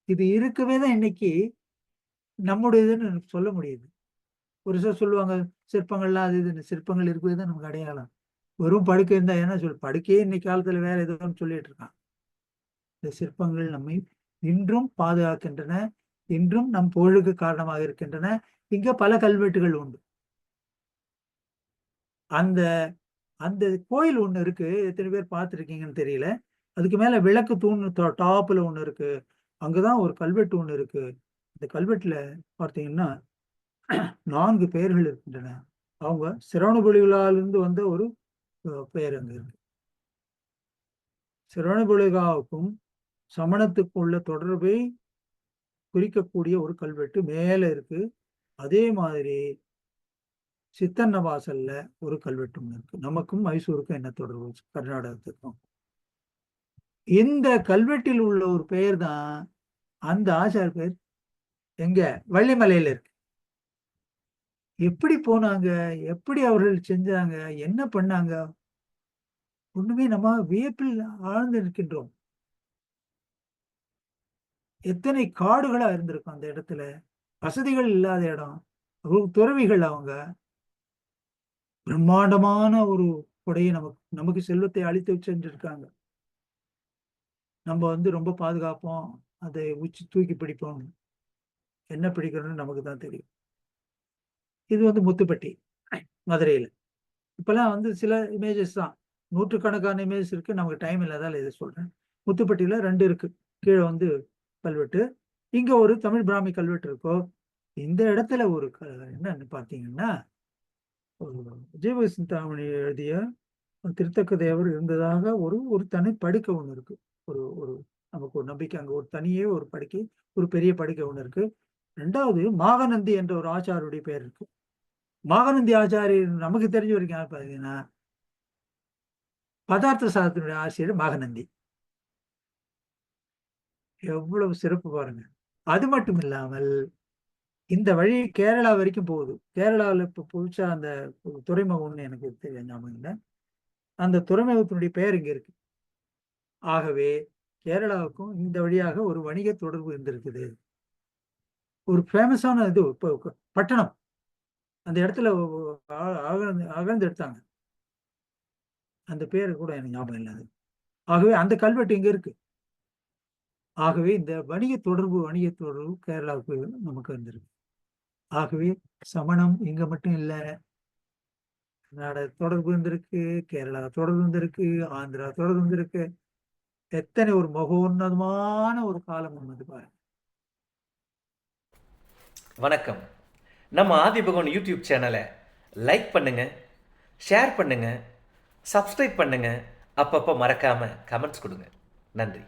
இது இருக்கவே தான் இன்னைக்கு நம்முடையதுன்னு சொல்ல முடியுது. ஒரு சிலர் சொல்லுவாங்க சிற்பங்கள்லாம் அது இதுன்னு. சிற்பங்கள் இருக்கவே தான் நமக்கு அடையாளம். வெறும் படுக்கை இருந்தா என்ன படுக்கையே இன்னைக்கு காலத்துல வேற ஏதோன்னு சொல்லிட்டு இருக்கான். இந்த சிற்பங்கள் நம்மை இன்றும் பாதுகாக்கின்றன, இன்றும் நம் புகழுக்கு காரணமாக இருக்கின்றன. இங்க பல கல்வெட்டுகள் உண்டு. அந்த அந்த கோயில் ஒண்ணு இருக்கு, எத்தனை பேர் பார்த்துருக்கீங்கன்னு தெரியல. அதுக்கு மேல விளக்கு தூண் டாப்ல ஒண்ணு இருக்கு. அங்கதான் ஒரு கல்வெட்டு ஒண்ணு இருக்கு. இந்த கல்வெட்டுல பார்த்தீங்கன்னா 4 பெயர்கள் இருக்கின்றன. அவங்க சிரவணபொழிகளாலிருந்து வந்த ஒரு பெயர் அங்க இருக்கு. சிரவணபொழிகாவுக்கும் சமணத்துக்கும் உள்ள தொடர்பை குறிக்கக்கூடிய ஒரு கல்வெட்டு மேல இருக்கு. அதே மாதிரி சித்தன்ன வாசல்ல ஒரு கல்வெட்டு இருக்கு. நமக்கும் மைசூருக்கும் என்ன தொடர்பு? கர்நாடகத்துக்கும். இந்த கல்வெட்டில் உள்ள ஒரு பெயர் தான் அந்த ஆச்சார் பெயர் எங்க வள்ளிமலையில இருக்கு. எப்படி போனாங்க, எப்படி அவர்கள் செஞ்சாங்க, என்ன பண்ணாங்க, ஒண்ணுமே நம்ம வியப்பில் ஆழ்ந்து இருக்கின்றோம். எத்தனை காடுகளா இருந்திருக்கும் அந்த இடத்துல, வசதிகள் இல்லாத இடம், துறவிகள் அவங்க. பிரம்மாண்டமான ஒரு கொடையை நமக்கு செல்வத்தை அளித்து சென்றிருக்காங்க. நம்ம வந்து ரொம்ப பாதுகாப்போம், அதை தூக்கி பிடிப்போம். என்ன பிடிக்கிறோம்னு நமக்கு தான் தெரியும். இது வந்து முத்துப்பட்டி மதுரையில. இப்பெல்லாம் வந்து சில இமேஜஸ் தான், நூற்றுக்கணக்கான இமேஜஸ் இருக்கு. நமக்கு டைம் இல்லாதால இதை சொல்றேன். முத்துப்பட்டியில 2 இருக்கு. கீழே வந்து கல்வெட்டு, இங்க ஒரு தமிழ் பிராமி கல்வெட்டு இருக்கோ. இந்த இடத்துல ஒரு என்னன்னு பார்த்தீங்கன்னா, ஒரு விஜயபுர சிந்தாமணி எழுதிய திருத்தக்க தேவர் இருந்ததாக ஒரு தனி படுக்கை ஒண்ணு இருக்கு. ஒரு நமக்கு ஒரு நம்பிக்கை. அங்க ஒரு தனியே ஒரு படுக்கை, ஒரு பெரிய படுக்கை ஒண்ணு இருக்கு. 2வது மாகநந்தி என்ற ஒரு ஆச்சாருடைய பேர் இருக்கு. மாகநந்தி ஆச்சாரியர் நமக்கு தெரிஞ்ச வரைக்கும் யார் பார்த்தீங்கன்னா, பதார்த்த சாஸ்திரத்தினுடைய ஆசிரியர் மாகநந்தி. எவ்வளவு சிறப்பு பாருங்க. அது மட்டும் இல்லாமல் இந்த வழி கேரளா வரைக்கும் போகுது. கேரளாவில் இப்போ புதுசா அந்த துறைமுகம்னு எனக்கு தெரியும், ஞாபகம் இல்லை. அந்த துறைமுகத்தினுடைய பெயர் இங்க இருக்கு. ஆகவே கேரளாவுக்கும் இந்த வழியாக ஒரு வணிக தொடர்பு இருந்திருக்குது. ஒரு ஃபேமஸான இது இப்போ பட்டணம் அந்த இடத்துல அகழ்ந்து எடுத்தாங்க. அந்த பேரு கூட எனக்கு ஞாபகம் இல்லாது. ஆகவே அந்த கல்வெட்டு இங்க இருக்கு. ஆகவே இந்த வணிக தொடர்பு கேரளாவுக்கு நமக்கு இருந்திருக்கு. ஆகவே சமணம் இங்க மட்டும் இல்ல, கர்நாடக தொடர்பு இருந்திருக்கு, கேரளா தொடர்பு இருந்திருக்கு, ஆந்திரா தொடர்பு இருந்திருக்கு. எத்தனை ஒரு மகோன்னதமான ஒரு காலம் வந்து பாருங்க. வணக்கம். நம்ம ஆதிபகவன் யூடியூப் சேனலை லைக் பண்ணுங்க, ஷேர் பண்ணுங்க, சப்ஸ்கிரைப் பண்ணுங்க. அப்பப்போ மறக்காம கமெண்ட்ஸ் கொடுங்க. நன்றி.